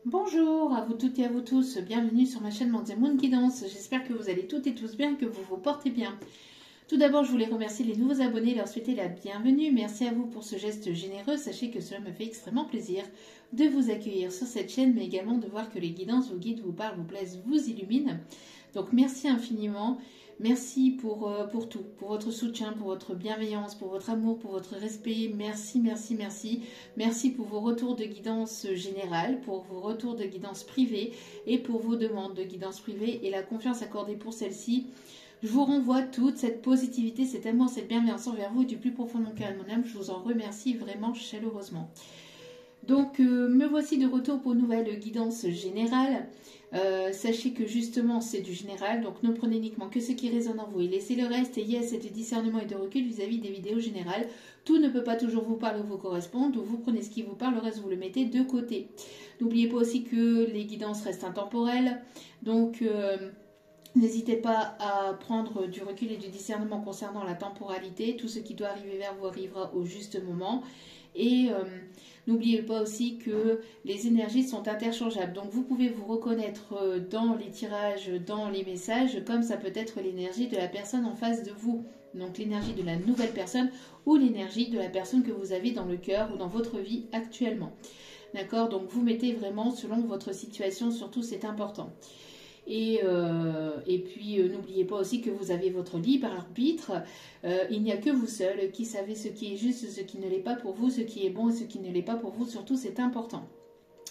Bonjour à vous toutes et à vous tous, bienvenue sur ma chaîne Mandy Moon Guidance. J'espère que vous allez toutes et tous bien, que vous vous portez bien. Tout d'abord, je voulais remercier les nouveaux abonnés et leur souhaiter la bienvenue. Merci à vous pour ce geste généreux. Sachez que cela me fait extrêmement plaisir de vous accueillir sur cette chaîne, mais également de voir que les guidances vous guident, vous parlent, vous plaisent, vous illuminent. Donc merci infiniment. Merci pour tout, pour votre soutien, pour votre bienveillance, pour votre amour, pour votre respect. Merci, merci, merci. Merci pour vos retours de guidance générale, pour vos retours de guidance privée et pour vos demandes de guidance privée et la confiance accordée pour celle-ci. Je vous renvoie toute cette positivité, cet amour, cette bienveillance envers vous du plus profond de mon cœur et de mon âme. Je vous en remercie vraiment chaleureusement. Donc, me voici de retour pour une nouvelle guidance générale. Sachez que justement c'est du général, donc ne prenez uniquement que ce qui résonne en vous et laissez le reste. Ayez assez de discernement et de recul vis-à-vis des vidéos générales. Tout ne peut pas toujours vous parler ou vous correspondre, donc vous prenez ce qui vous parle, le reste vous le mettez de côté. N'oubliez pas aussi que les guidances restent intemporelles, donc n'hésitez pas à prendre du recul et du discernement concernant la temporalité. Tout ce qui doit arriver vers vous arrivera au juste moment. Et n'oubliez pas aussi que les énergies sont interchangeables. Donc vous pouvez vous reconnaître dans les tirages, dans les messages, comme ça peut être l'énergie de la personne en face de vous. Donc l'énergie de la nouvelle personne ou l'énergie de la personne que vous avez dans le cœur ou dans votre vie actuellement. D'accord? Donc vous mettez vraiment selon votre situation, surtout c'est important. Et puis n'oubliez pas aussi que vous avez votre libre arbitre. Il n'y a que vous seul qui savez ce qui est juste, ce qui ne l'est pas pour vous, ce qui est bon et ce qui ne l'est pas pour vous. Surtout, c'est important.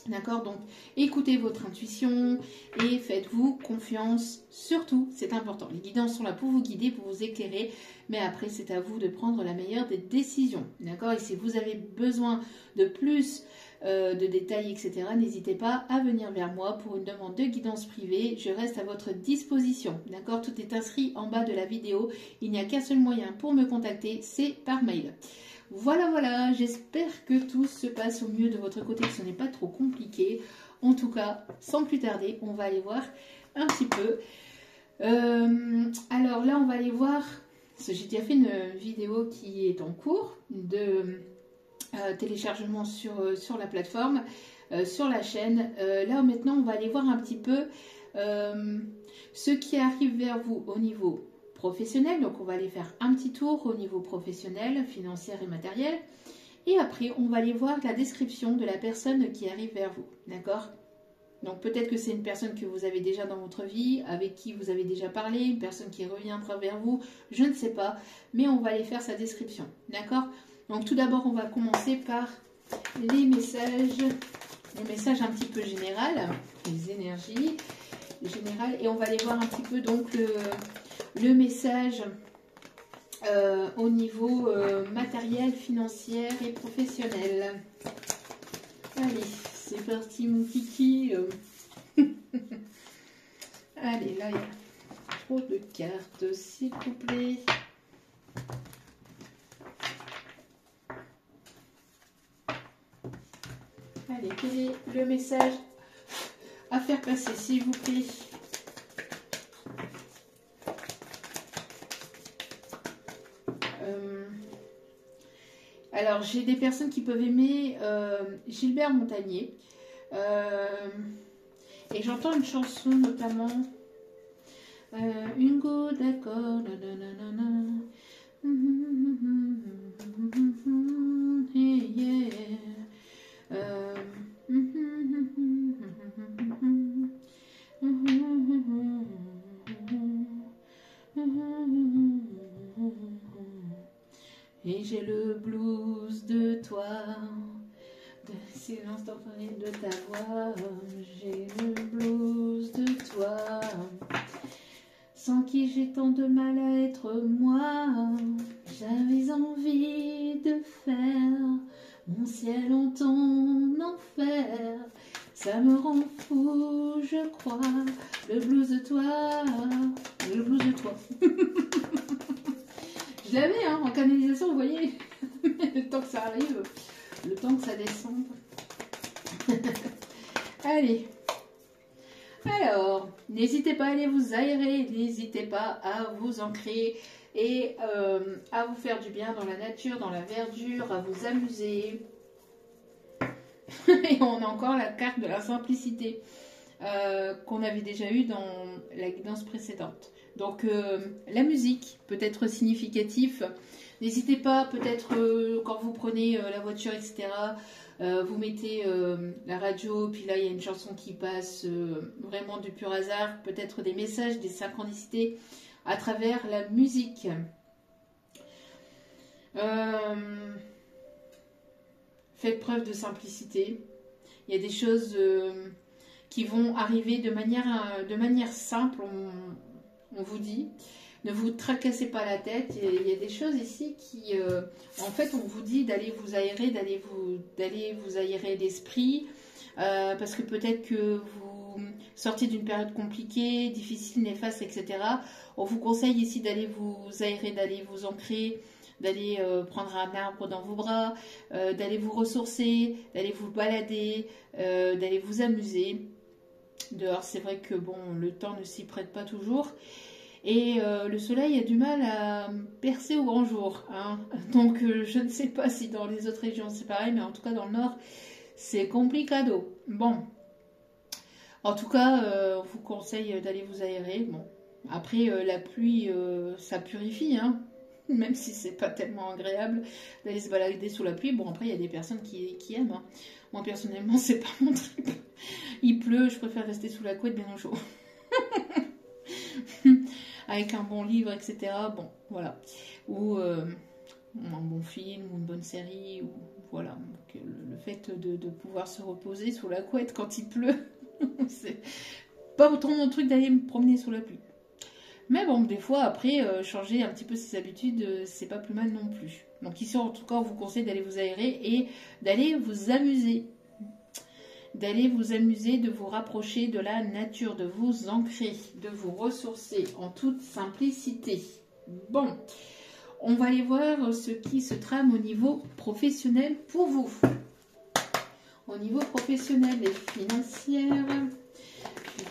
D'accord? Donc, écoutez votre intuition et faites-vous confiance. Surtout, c'est important. Les guidances sont là pour vous guider, pour vous éclairer. Mais après, c'est à vous de prendre la meilleure des décisions. D'accord? Et si vous avez besoin de plus de détails, etc., n'hésitez pas à venir vers moi pour une demande de guidance privée. Je reste à votre disposition. D'accord? Tout est inscrit en bas de la vidéo. Il n'y a qu'un seul moyen pour me contacter, c'est par mail. Voilà, j'espère que tout se passe au mieux de votre côté, que ce n'est pas trop compliqué. En tout cas, sans plus tarder, on va aller voir un petit peu. Alors là, on va aller voir, parce que j'ai déjà fait une vidéo qui est en cours de téléchargement sur la plateforme, sur la chaîne. Là, maintenant, on va aller voir un petit peu ce qui arrive vers vous au niveau professionnel. Donc on va aller faire un petit tour au niveau professionnel, financier et matériel. Et après, on va aller voir la description de la personne qui arrive vers vous. D'accord? Donc peut-être que c'est une personne que vous avez déjà dans votre vie, avec qui vous avez déjà parlé, une personne qui reviendra vers vous, je ne sais pas. Mais on va aller faire sa description. D'accord? Donc tout d'abord, on va commencer par les messages un petit peu général, les énergies générales. Et on va aller voir un petit peu donc le message au niveau matériel, financier et professionnel. Allez, c'est parti mon kiki. Allez, là il y a trop de cartes, s'il vous plaît. Allez, quel est le message à faire passer, s'il vous plaît? Alors, j'ai des personnes qui peuvent aimer Gilbert Montagnier. Et j'entends une chanson notamment. Une goutte d'accord. Et j'ai le blues de toi, de silence d'entendre de ta voix. J'ai le blues de toi, sans qui j'ai tant de mal à être moi. J'avais envie de faire mon ciel en ton enfer. Ça me rend fou, je crois. Le blues de toi, le blues de toi. Je l'avais hein, en canalisation, vous voyez, le temps que ça arrive, le temps que ça descende. Allez. Alors, n'hésitez pas à aller vous aérer, n'hésitez pas à vous ancrer et à vous faire du bien dans la nature, dans la verdure, à vous amuser. Et on a encore la carte de la simplicité qu'on avait déjà eue dans la guidance précédente. Donc la musique peut être significative. N'hésitez pas, peut-être quand vous prenez la voiture, etc., vous mettez la radio, puis là il y a une chanson qui passe vraiment du pur hasard, peut-être des messages, des synchronicités à travers la musique. Faites preuve de simplicité. Il y a des choses qui vont arriver de manière simple, on vous dit. Ne vous tracassez pas la tête. Il y a des choses ici qui, en fait, on vous dit d'aller vous aérer, d'aller vous aérer l'esprit, parce que peut-être que vous sortez d'une période compliquée, difficile, néfaste, etc. On vous conseille ici d'aller vous aérer, d'aller vous ancrer, d'aller prendre un arbre dans vos bras, d'aller vous ressourcer, d'aller vous balader, d'aller vous amuser. Dehors, c'est vrai que bon, le temps ne s'y prête pas toujours. Et le soleil a du mal à percer au grand jour. Hein. Donc je ne sais pas si dans les autres régions c'est pareil, mais en tout cas dans le nord, c'est complicado. Bon, en tout cas, on vous conseille d'aller vous aérer. Bon, après la pluie, ça purifie, hein. Même si c'est pas tellement agréable d'aller se balader sous la pluie. Bon, après il y a des personnes qui aiment. Hein. Moi personnellement, c'est pas mon trip. Il pleut, je préfère rester sous la couette bien au chaud. Avec un bon livre, etc. Bon, voilà. Ou un bon film, ou une bonne série, ou voilà. Donc, le fait de pouvoir se reposer sous la couette quand il pleut, c'est pas autant mon truc d'aller me promener sous la pluie. Mais bon, des fois, après, changer un petit peu ses habitudes, c'est pas plus mal non plus. Donc ici, en tout cas, on vous conseille d'aller vous aérer et d'aller vous amuser. D'aller vous amuser, de vous rapprocher de la nature, de vous ancrer, de vous ressourcer en toute simplicité. Bon, on va aller voir ce qui se trame au niveau professionnel pour vous. Au niveau professionnel et financier,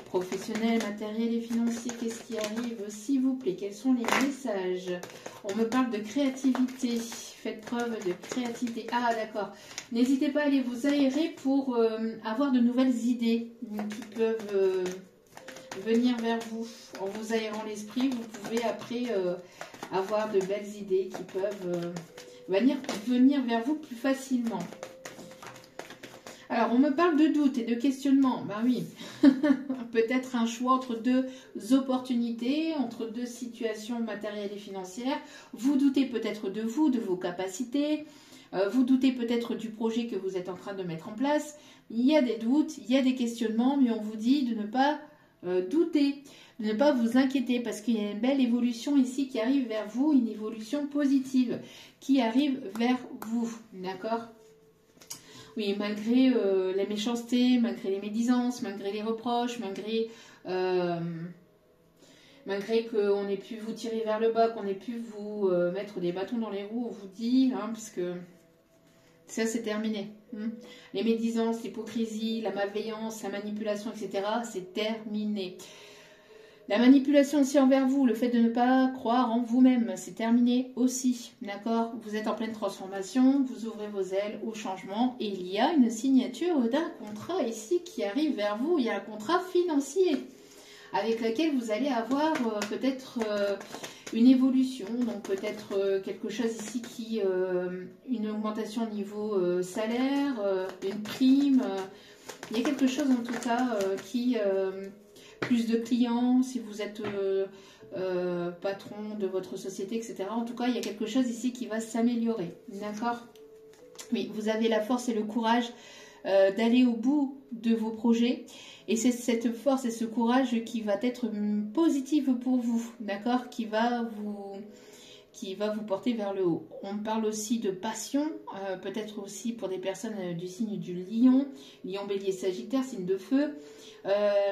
professionnel, matériel et financier, qu'est-ce qui arrive s'il vous plaît? Quels sont les messages? On me parle de créativité. Faites preuve de créativité. Ah d'accord. N'hésitez pas à aller vous aérer pour avoir de nouvelles idées qui peuvent venir vers vous. En vous aérant l'esprit, vous pouvez après avoir de belles idées qui peuvent venir vers vous plus facilement. Alors, on me parle de doute et de questionnement. Ben oui, peut-être un choix entre deux opportunités, entre deux situations matérielles et financières. Vous doutez peut-être de vous, de vos capacités. Vous doutez peut-être du projet que vous êtes en train de mettre en place. Il y a des doutes, il y a des questionnements, mais on vous dit de ne pas douter, de ne pas vous inquiéter parce qu'il y a une belle évolution ici qui arrive vers vous, une évolution positive qui arrive vers vous. D'accord ? Oui, malgré la méchanceté, malgré les médisances, malgré les reproches, malgré qu'on ait pu vous tirer vers le bas, qu'on ait pu vous mettre des bâtons dans les roues, on vous dit, hein, parce que ça c'est terminé. Hein. Les médisances, l'hypocrisie, la malveillance, la manipulation, etc., c'est terminé. La manipulation aussi envers vous, le fait de ne pas croire en vous-même, c'est terminé aussi, d'accord? Vous êtes en pleine transformation, vous ouvrez vos ailes au changement et il y a une signature d'un contrat ici qui arrive vers vous. Il y a un contrat financier avec lequel vous allez avoir peut-être une évolution, donc peut-être quelque chose ici qui, une augmentation au niveau salaire, une prime. Il y a quelque chose en tout cas qui... plus de clients, si vous êtes patron de votre société, etc. En tout cas, il y a quelque chose ici qui va s'améliorer. D'accord? Oui, vous avez la force et le courage d'aller au bout de vos projets. Et c'est cette force et ce courage qui va être positive pour vous. D'accord? Qui va vous porter vers le haut. On parle aussi de passion, peut-être aussi pour des personnes du signe du lion, lion, bélier, sagittaire, signe de feu.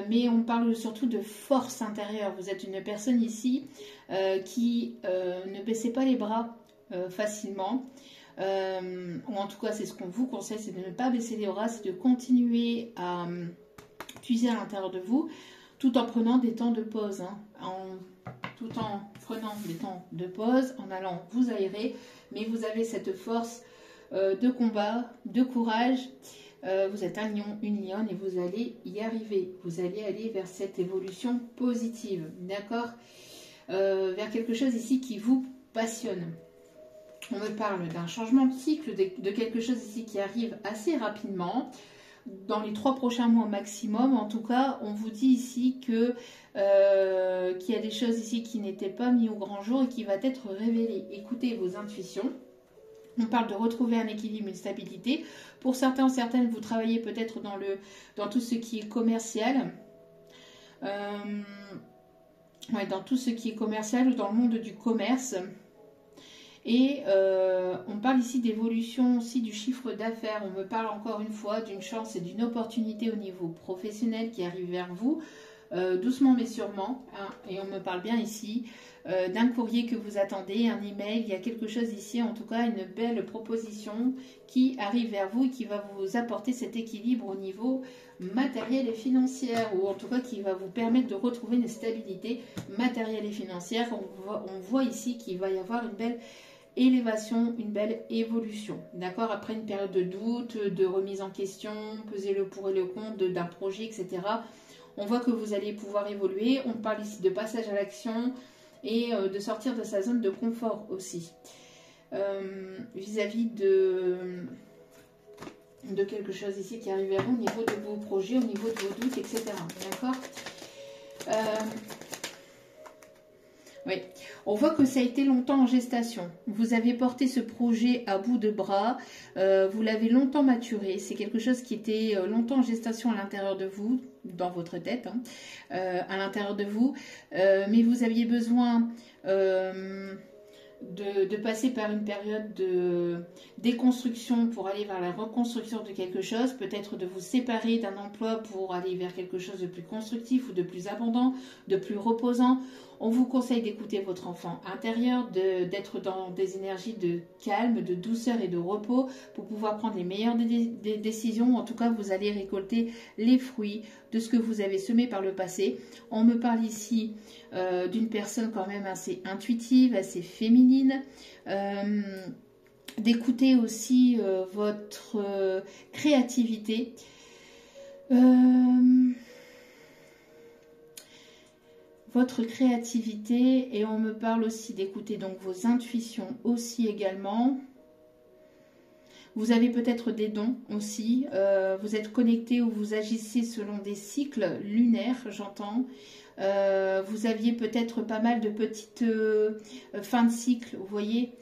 Mais on parle surtout de force intérieure. Vous êtes une personne ici qui ne baissez pas les bras facilement. Ou en tout cas, c'est ce qu'on vous conseille, c'est de ne pas baisser les bras, c'est de continuer à puiser à l'intérieur de vous, tout en prenant des temps de pause. Hein, tout en prenant des temps de pause, en allant vous aérer, mais vous avez cette force de combat, de courage, Vous êtes un lion, une lionne et vous allez y arriver. Vous allez aller vers cette évolution positive, d'accord, vers quelque chose ici qui vous passionne. On me parle d'un changement de cycle, de quelque chose ici qui arrive assez rapidement, dans les 3 prochains mois maximum. En tout cas, on vous dit ici que qu'il y a des choses ici qui n'étaient pas mises au grand jour et qui va être révélées. Écoutez vos intuitions. On parle de retrouver un équilibre, une stabilité. Pour certains ou certaines, vous travaillez peut-être dans tout ce qui est commercial. Ouais, dans tout ce qui est commercial ou dans le monde du commerce. Et on parle ici d'évolution aussi du chiffre d'affaires. On me parle encore une fois d'une chance et d'une opportunité au niveau professionnel qui arrive vers vous. Doucement mais sûrement, hein, et on me parle bien ici d'un courrier que vous attendez, un email, il y a quelque chose ici, en tout cas une belle proposition qui arrive vers vous et qui va vous apporter cet équilibre au niveau matériel et financier, ou en tout cas qui va vous permettre de retrouver une stabilité matérielle et financière. On voit ici qu'il va y avoir une belle élévation, une belle évolution, d'accord, après une période de doute, de remise en question, peser le pour et le contre d'un projet, etc. On voit que vous allez pouvoir évoluer. On parle ici de passage à l'action et de sortir de sa zone de confort aussi. Vis-à-vis de quelque chose ici qui arrive à vous au niveau de vos projets, au niveau de vos doutes, etc. D'accord. Oui, on voit que ça a été longtemps en gestation. Vous avez porté ce projet à bout de bras, vous l'avez longtemps maturé. C'est quelque chose qui était longtemps en gestation à l'intérieur de vous, dans votre tête, hein, à l'intérieur de vous. Mais vous aviez besoin de passer par une période de déconstruction pour aller vers la reconstruction de quelque chose, peut-être de vous séparer d'un emploi pour aller vers quelque chose de plus constructif ou de plus abondant, de plus reposant. On vous conseille d'écouter votre enfant intérieur, d'être dans des énergies de calme, de douceur et de repos pour pouvoir prendre les meilleures des décisions. En tout cas, vous allez récolter les fruits de ce que vous avez semé par le passé. On me parle ici d'une personne quand même assez intuitive, assez féminine, d'écouter aussi votre créativité. Votre créativité, et on me parle aussi d'écouter donc vos intuitions aussi également. Vous avez peut-être des dons aussi, vous êtes connecté ou vous agissez selon des cycles lunaires, j'entends. Vous aviez peut-être pas mal de petites fins de cycle, vous voyez,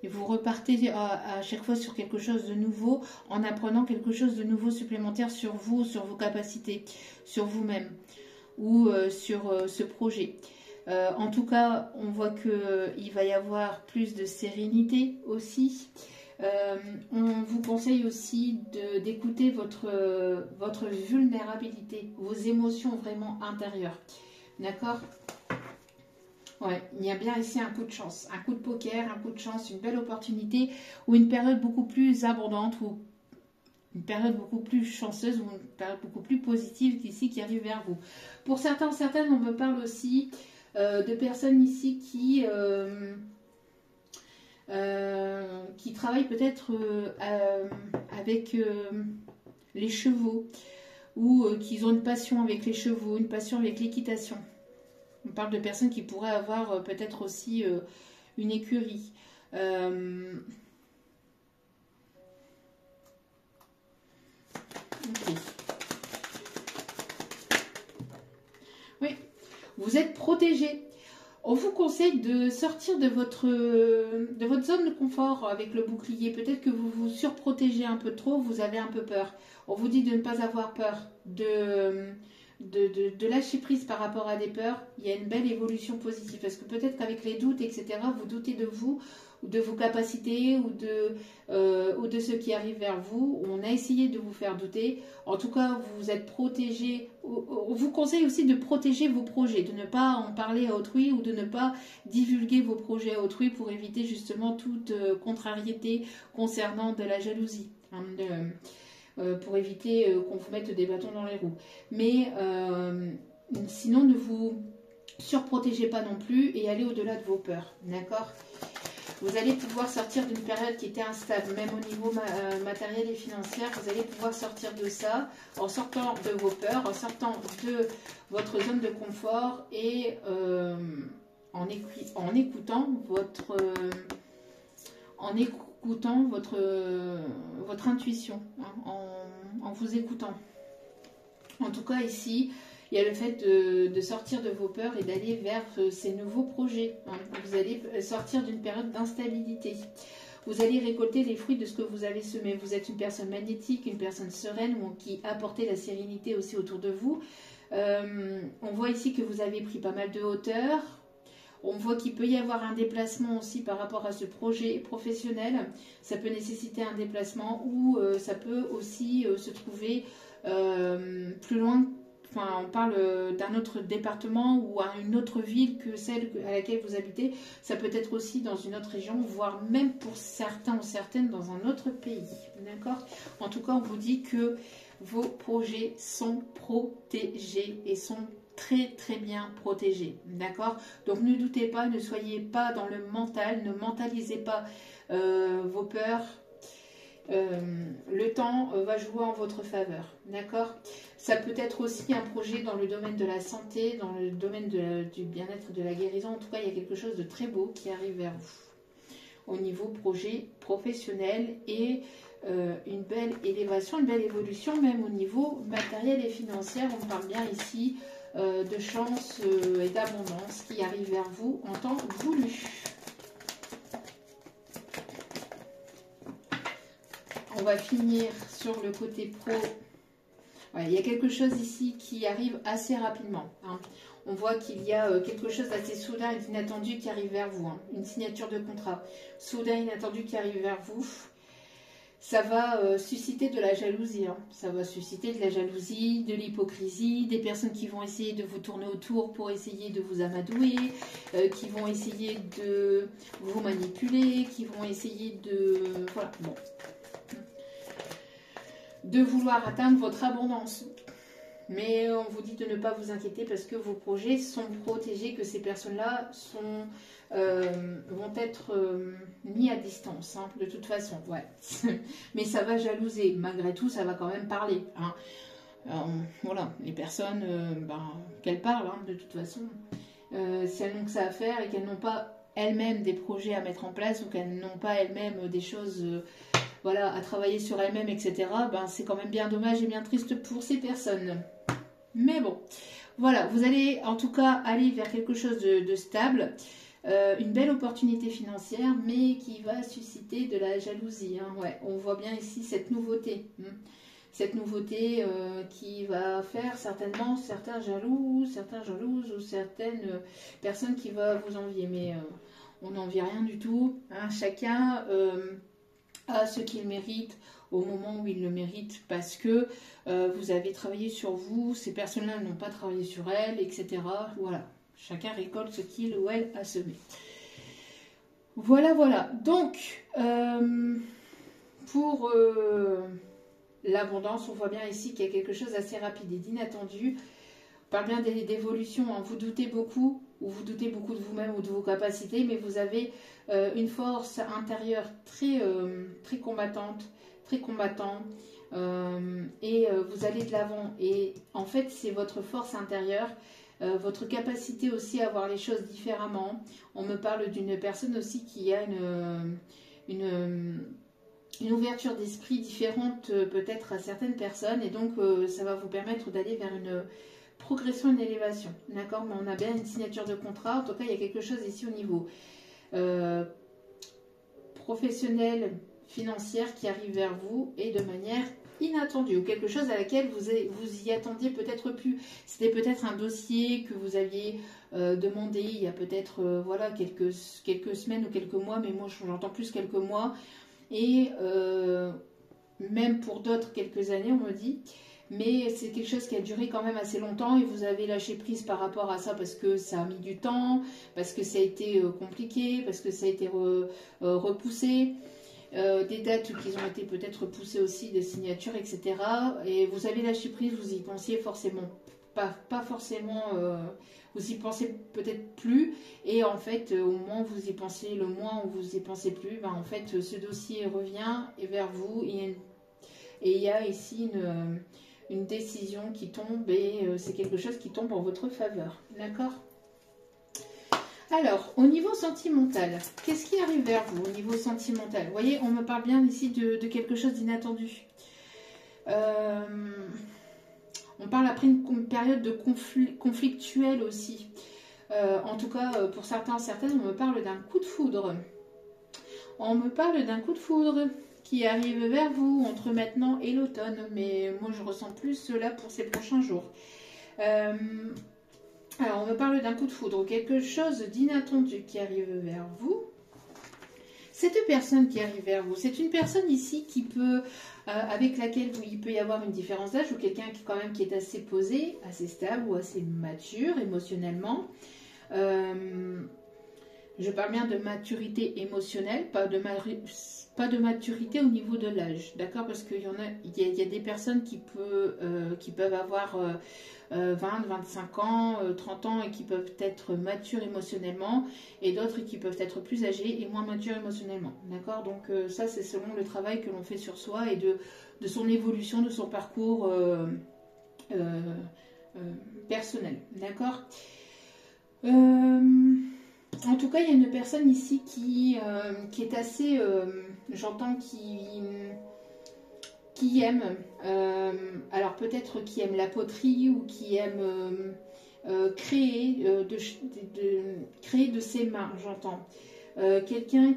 et vous repartez à chaque fois sur quelque chose de nouveau en apprenant quelque chose de nouveau supplémentaire sur vous, sur vos capacités, sur vous-même ou sur ce projet. En tout cas, on voit qu'il va y avoir plus de sérénité aussi. On vous conseille aussi d'écouter votre vulnérabilité, vos émotions vraiment intérieures. D'accord ? Ouais, il y a bien ici un coup de chance, un coup de poker, un coup de chance, une belle opportunité ou une période beaucoup plus abondante ou une période beaucoup plus chanceuse ou une période beaucoup plus positive ici qui arrive vers vous. Pour certains, certaines, on me parle aussi de personnes ici qui travaillent peut-être avec les chevaux ou qui ont une passion avec les chevaux, une passion avec l'équitation. On parle de personnes qui pourraient avoir peut-être aussi une écurie. Okay. Oui, vous êtes protégé. On vous conseille de sortir de votre zone de confort avec le bouclier. Peut-être que vous vous surprotégez un peu trop, vous avez un peu peur. On vous dit de ne pas avoir peur, de lâcher prise par rapport à des peurs. Il y a une belle évolution positive. Parce que peut-être qu'avec les doutes, etc., vous doutez de vous, ou de vos capacités, ou de ce qui arrive vers vous. On a essayé de vous faire douter. En tout cas, vous êtes protégé. On vous conseille aussi de protéger vos projets, de ne pas en parler à autrui ou de ne pas divulguer vos projets à autrui pour éviter justement toute contrariété concernant de la jalousie. Hein, pour éviter qu'on vous mette des bâtons dans les roues. Mais sinon, ne vous surprotégez pas non plus et allez au-delà de vos peurs. D'accord ? Vous allez pouvoir sortir d'une période qui était instable, même au niveau matériel et financier. Vous allez pouvoir sortir de ça en sortant de vos peurs, en sortant de votre zone de confort et en écoutant votre intuition, hein, en vous écoutant. En tout cas, ici, il y a le fait de sortir de vos peurs et d'aller vers ces nouveaux projets. Hein. Vous allez sortir d'une période d'instabilité. Vous allez récolter les fruits de ce que vous avez semé. Vous êtes une personne magnétique, une personne sereine qui apportait la sérénité aussi autour de vous. On voit ici que vous avez pris pas mal de hauteur. On voit qu'il peut y avoir un déplacement aussi par rapport à ce projet professionnel. Ça peut nécessiter un déplacement ou ça peut aussi se trouver plus loin. Enfin, on parle d'un autre département ou à une autre ville que celle à laquelle vous habitez. Ça peut être aussi dans une autre région, voire même pour certains ou certaines dans un autre pays. D'accord? En tout cas, on vous dit que vos projets sont protégés et sont très très bien protégés. D'accord? Donc ne doutez pas, ne soyez pas dans le mental, ne mentalisez pas vos peurs. Le temps va jouer en votre faveur, d'accord? Ça peut être aussi un projet dans le domaine de la santé, dans le domaine du bien-être, de la guérison. En tout cas, il y a quelque chose de très beau qui arrive vers vous au niveau projet professionnel et une belle élévation, une belle évolution, même au niveau matériel et financier. On parle bien ici de chance et d'abondance qui arrive vers vous en temps voulu. On va finir sur le côté pro. Ouais, il y a quelque chose ici qui arrive assez rapidement. Hein. On voit qu'il y a quelque chose d'assez soudain et d'inattendu qui arrive vers vous. Hein. Une signature de contrat soudain et inattendu qui arrive vers vous. Ça va susciter de la jalousie. Hein. Ça va susciter de la jalousie, de l'hypocrisie, des personnes qui vont essayer de vous tourner autour pour essayer de vous amadouer, qui vont essayer de vous manipuler, qui vont essayer de... Voilà, bon. De vouloir atteindre votre abondance. Mais on vous dit de ne pas vous inquiéter parce que vos projets sont protégés, que ces personnes-là vont être mis à distance, hein, de toute façon. Ouais. Mais ça va jalouser. Malgré tout, ça va quand même parler. Hein. Voilà, les personnes, qu'elles parlent, hein, de toute façon. Si elles n'ont que ça à faire et qu'elles n'ont pas elles-mêmes des projets à mettre en place ou qu'elles n'ont pas elles-mêmes des choses... voilà, à travailler sur elle-même, etc., c'est quand même bien dommage et bien triste pour ces personnes. Mais bon, voilà, vous allez en tout cas aller vers quelque chose de stable, une belle opportunité financière, mais qui va susciter de la jalousie. Hein, ouais, on voit bien ici cette nouveauté. Cette nouveauté qui va faire certainement certains jaloux, certains jalouses ou certaines personnes qui vont vous envier. Mais on n'envie rien du tout. Hein, chacun... à ce qu'il mérite au moment où il le mérite parce que vous avez travaillé sur vous, ces personnes-là n'ont pas travaillé sur elles, etc. Voilà, chacun récolte ce qu'il ou elle a semé. Voilà, voilà. Donc, pour l'abondance, on voit bien ici qu'il y a quelque chose d'assez rapide et d'inattendu. On parle bien d'évolution, hein. Vous doutez beaucoup, ou vous doutez beaucoup de vous-même ou de vos capacités, mais vous avez une force intérieure très combattante, très combattant, et vous allez de l'avant. Et en fait, c'est votre force intérieure, votre capacité aussi à voir les choses différemment. On me parle d'une personne aussi qui a une ouverture d'esprit différente peut-être à certaines personnes, et donc ça va vous permettre d'aller vers une progression, une élévation, d'accord? Mais on a bien une signature de contrat. En tout cas, il y a quelque chose ici au niveau professionnel, financière qui arrive vers vous et de manière inattendue, ou quelque chose à laquelle vous y attendiez peut-être plus. C'était peut-être un dossier que vous aviez demandé il y a peut-être voilà, quelques semaines ou quelques mois, mais moi j'entends plus quelques mois, et même pour d'autres quelques années, on me dit. Mais c'est quelque chose qui a duré quand même assez longtemps et vous avez lâché prise par rapport à ça parce que ça a mis du temps, parce que ça a été compliqué, parce que ça a été repoussé, des dates qui ont été peut-être repoussées aussi, des signatures, etc. Et vous avez lâché prise, vous y pensiez forcément pas forcément, vous y pensez peut-être plus, et en fait, au moins vous y pensez, le moins où vous y pensez plus, ben, en fait, ce dossier revient vers vous, et il y a ici une décision qui tombe, et c'est quelque chose qui tombe en votre faveur, d'accord? Alors, au niveau sentimental, qu'est-ce qui arrive vers vous au niveau sentimental? Vous voyez, on me parle bien ici de quelque chose d'inattendu. On parle après une période de conflictuelle aussi. En tout cas, pour certains, certaines, on me parle d'un coup de foudre. On me parle d'un coup de foudre qui arrive vers vous entre maintenant et l'automne. Mais moi, je ressens plus cela pour ces prochains jours. Alors, on me parle d'un coup de foudre, quelque chose d'inattendu qui arrive vers vous. Cette personne qui arrive vers vous, c'est une personne ici qui peut, avec laquelle il peut y avoir une différence d'âge, ou quelqu'un qui quand même qui est assez posé, assez stable ou assez mature émotionnellement. Je parle bien de maturité émotionnelle, pas de maturité au niveau de l'âge, d'accord? Parce qu'il y a des personnes qui peuvent avoir 20, 25 ans, 30 ans et qui peuvent être matures émotionnellement, et d'autres qui peuvent être plus âgés et moins matures émotionnellement, d'accord? Donc ça, c'est selon le travail que l'on fait sur soi et de son évolution, de son parcours personnel, d'accord? En tout cas, il y a une personne ici qui est assez, j'entends, qui aime, alors peut-être qui aime la poterie ou qui aime créer, créer de ses mains, j'entends. Quelqu'un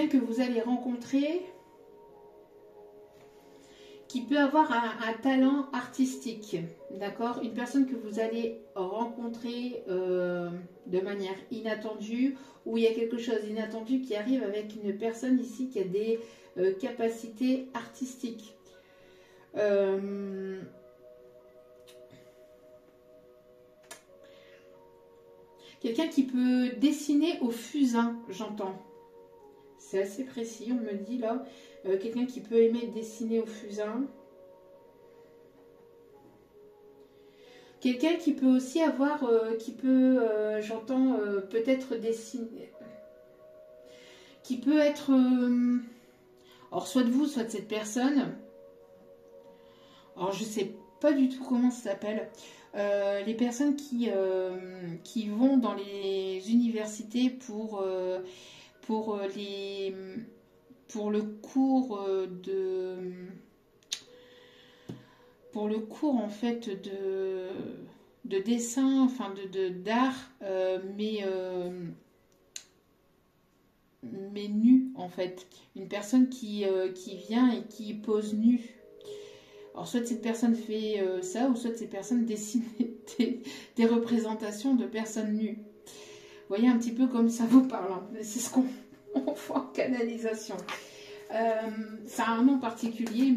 que vous allez rencontrer, qui peut avoir un talent artistique, d'accord? Une personne que vous allez rencontrer de manière inattendue, où il y a quelque chose d'inattendu qui arrive avec une personne ici qui a des capacités artistiques. Quelqu'un qui peut dessiner au fusain, j'entends. C'est assez précis, on me dit là. Quelqu'un qui peut aimer dessiner au fusain. Quelqu'un qui peut aussi avoir, j'entends, peut-être dessiner, qui peut être, alors soit de vous, soit de cette personne. Alors je sais pas du tout comment ça s'appelle. Les personnes qui vont dans les universités pour le cours en fait de dessin, enfin d'art, mais nu en fait. Une personne qui vient et qui pose nu. Alors soit cette personne fait ça, ou soit cette personne dessine des représentations de personnes nues. Vous voyez un petit peu comme ça vous parle, hein. C'est ce qu'on fait en canalisation. Ça a un nom particulier,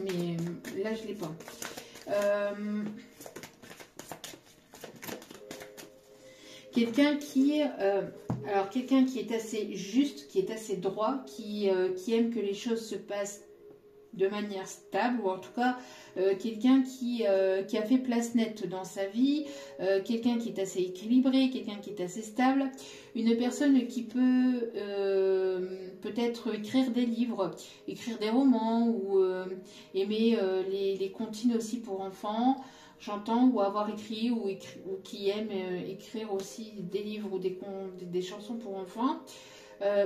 mais là je l'ai pas. Quelqu'un qui est assez juste, qui est assez droit, qui aime que les choses se passent de manière stable, ou en tout cas quelqu'un qui a fait place nette dans sa vie, quelqu'un qui est assez équilibré, quelqu'un qui est assez stable, une personne qui peut peut-être écrire des livres, écrire des romans, ou aimer les comptines aussi pour enfants, j'entends, ou avoir écrit, ou qui aime écrire aussi des livres ou des chansons pour enfants.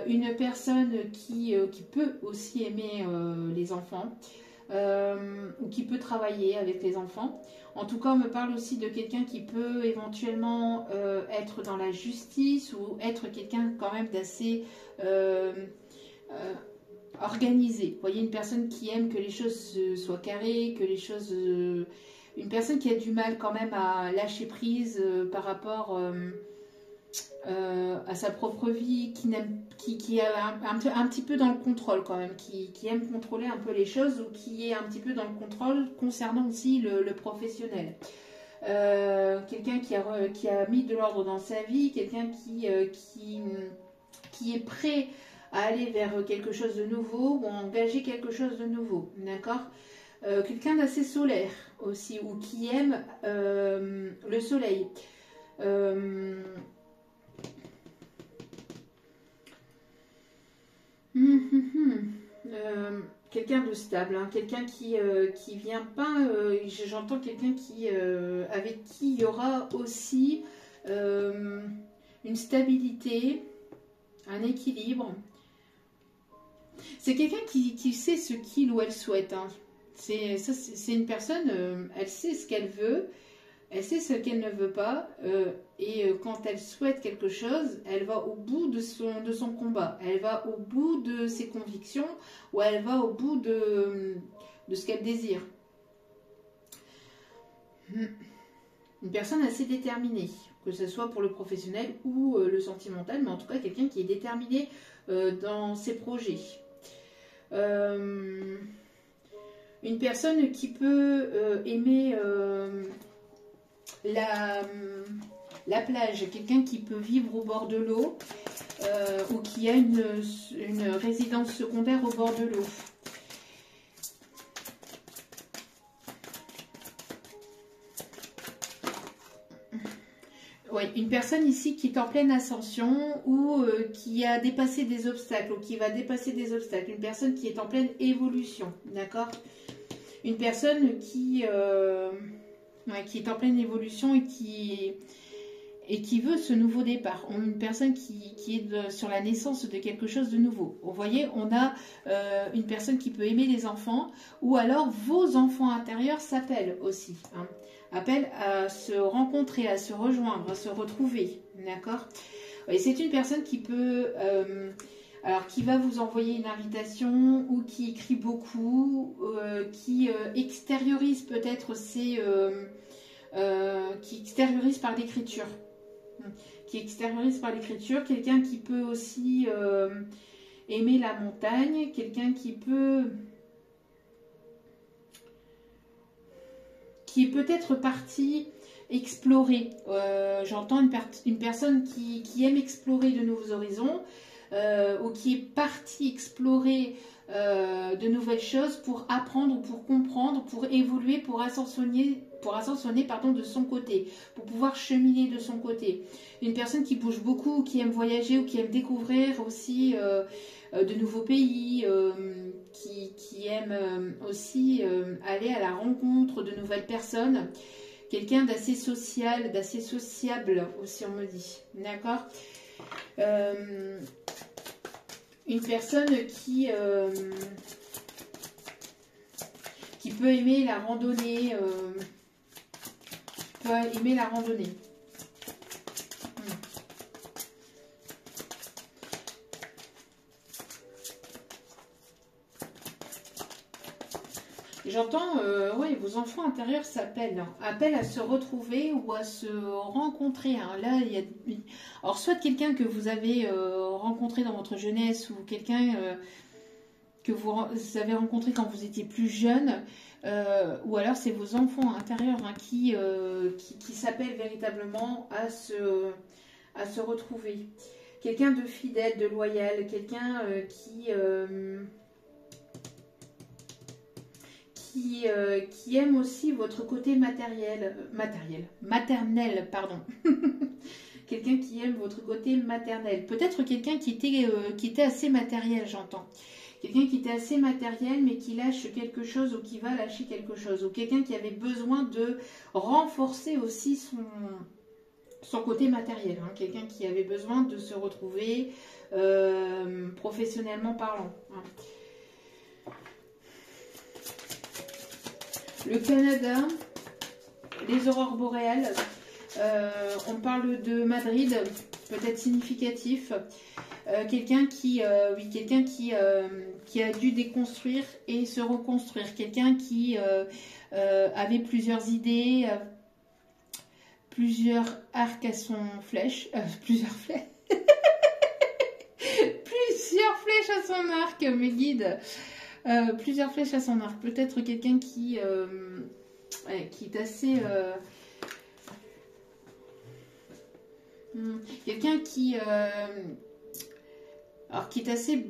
Une personne qui peut aussi aimer les enfants, ou qui peut travailler avec les enfants. En tout cas, on me parle aussi de quelqu'un qui peut éventuellement être dans la justice, ou être quelqu'un quand même d'assez organisé. Vous voyez, une personne qui aime que les choses soient carrées, que les choses... une personne qui a du mal quand même à lâcher prise par rapport... à sa propre vie, qui est un petit peu dans le contrôle quand même, qui aime contrôler un peu les choses, ou qui est un petit peu dans le contrôle concernant aussi le professionnel. Quelqu'un qui a mis de l'ordre dans sa vie, quelqu'un qui est prêt à aller vers quelque chose de nouveau ou à engager quelque chose de nouveau, d'accord? Quelqu'un d'assez solaire aussi, ou qui aime le soleil. Hum, hum, hum. Quelqu'un de stable, hein, quelqu'un qui vient pas, j'entends quelqu'un qui avec qui il y aura aussi une stabilité, un équilibre. C'est quelqu'un qui sait ce qu'il ou elle souhaite, hein. C'est une personne, elle sait ce qu'elle veut, elle sait ce qu'elle ne veut pas, quand elle souhaite quelque chose, elle va au bout de son combat, elle va au bout de ses convictions, ou elle va au bout de ce qu'elle désire. Une personne assez déterminée, que ce soit pour le professionnel ou le sentimental, mais en tout cas quelqu'un qui est déterminé dans ses projets. Une personne qui peut aimer la plage, quelqu'un qui peut vivre au bord de l'eau ou qui a une résidence secondaire au bord de l'eau. Oui, une personne ici qui est en pleine ascension ou qui a dépassé des obstacles ou qui va dépasser des obstacles. Une personne qui est en pleine évolution, d'accord? Une personne qui est en pleine évolution et qui veut ce nouveau départ. Une personne qui est sur la naissance de quelque chose de nouveau. Vous voyez, on a une personne qui peut aimer les enfants, ou alors vos enfants intérieurs s'appellent aussi. Hein. Appellent à se rencontrer, à se rejoindre, à se retrouver. D'accord? Et c'est une personne qui peut... alors, qui va vous envoyer une invitation ou qui écrit beaucoup, qui extériorise peut-être ses... qui extériorise par l'écriture. Qui extériorise par l'écriture. Quelqu'un qui peut aussi aimer la montagne. Quelqu'un qui peut... qui est peut-être parti explorer. J'entends une personne qui aime explorer de nouveaux horizons. Ou qui est parti explorer de nouvelles choses pour apprendre, pour comprendre, pour évoluer, pour ascensionner de son côté, pour pouvoir cheminer de son côté. Une personne qui bouge beaucoup, qui aime voyager ou qui aime découvrir aussi de nouveaux pays, qui aime aussi aller à la rencontre de nouvelles personnes. Quelqu'un d'assez social, d'assez sociable aussi, on me dit. D'accord ? Une personne qui peut aimer la randonnée, J'entends, oui, vos enfants intérieurs s'appellent, hein, appellent à se retrouver ou à se rencontrer. Hein. Là, il y a, alors soit quelqu'un que vous avez rencontré dans votre jeunesse ou quelqu'un que vous avez rencontré quand vous étiez plus jeune, ou alors c'est vos enfants intérieurs hein, qui s'appellent véritablement à se retrouver. Quelqu'un de fidèle, de loyal, quelqu'un qui aime aussi votre côté maternel, pardon. Quelqu'un qui aime votre côté maternel. Peut-être quelqu'un qui était assez matériel, j'entends. Quelqu'un qui était assez matériel, mais qui lâche quelque chose ou qui va lâcher quelque chose. Ou quelqu'un qui avait besoin de renforcer aussi son côté matériel. Hein. Quelqu'un qui avait besoin de se retrouver professionnellement parlant. Hein. Le Canada, les aurores boréales, on parle de Madrid, peut-être significatif. Quelqu'un qui a dû déconstruire et se reconstruire. Quelqu'un qui avait plusieurs idées, plusieurs arcs à son flèche, plusieurs flèches. Plusieurs flèches à son arc, mes guides. Plusieurs flèches à son arc. Peut-être quelqu'un qui est assez... quelqu'un qui... Alors qui est assez,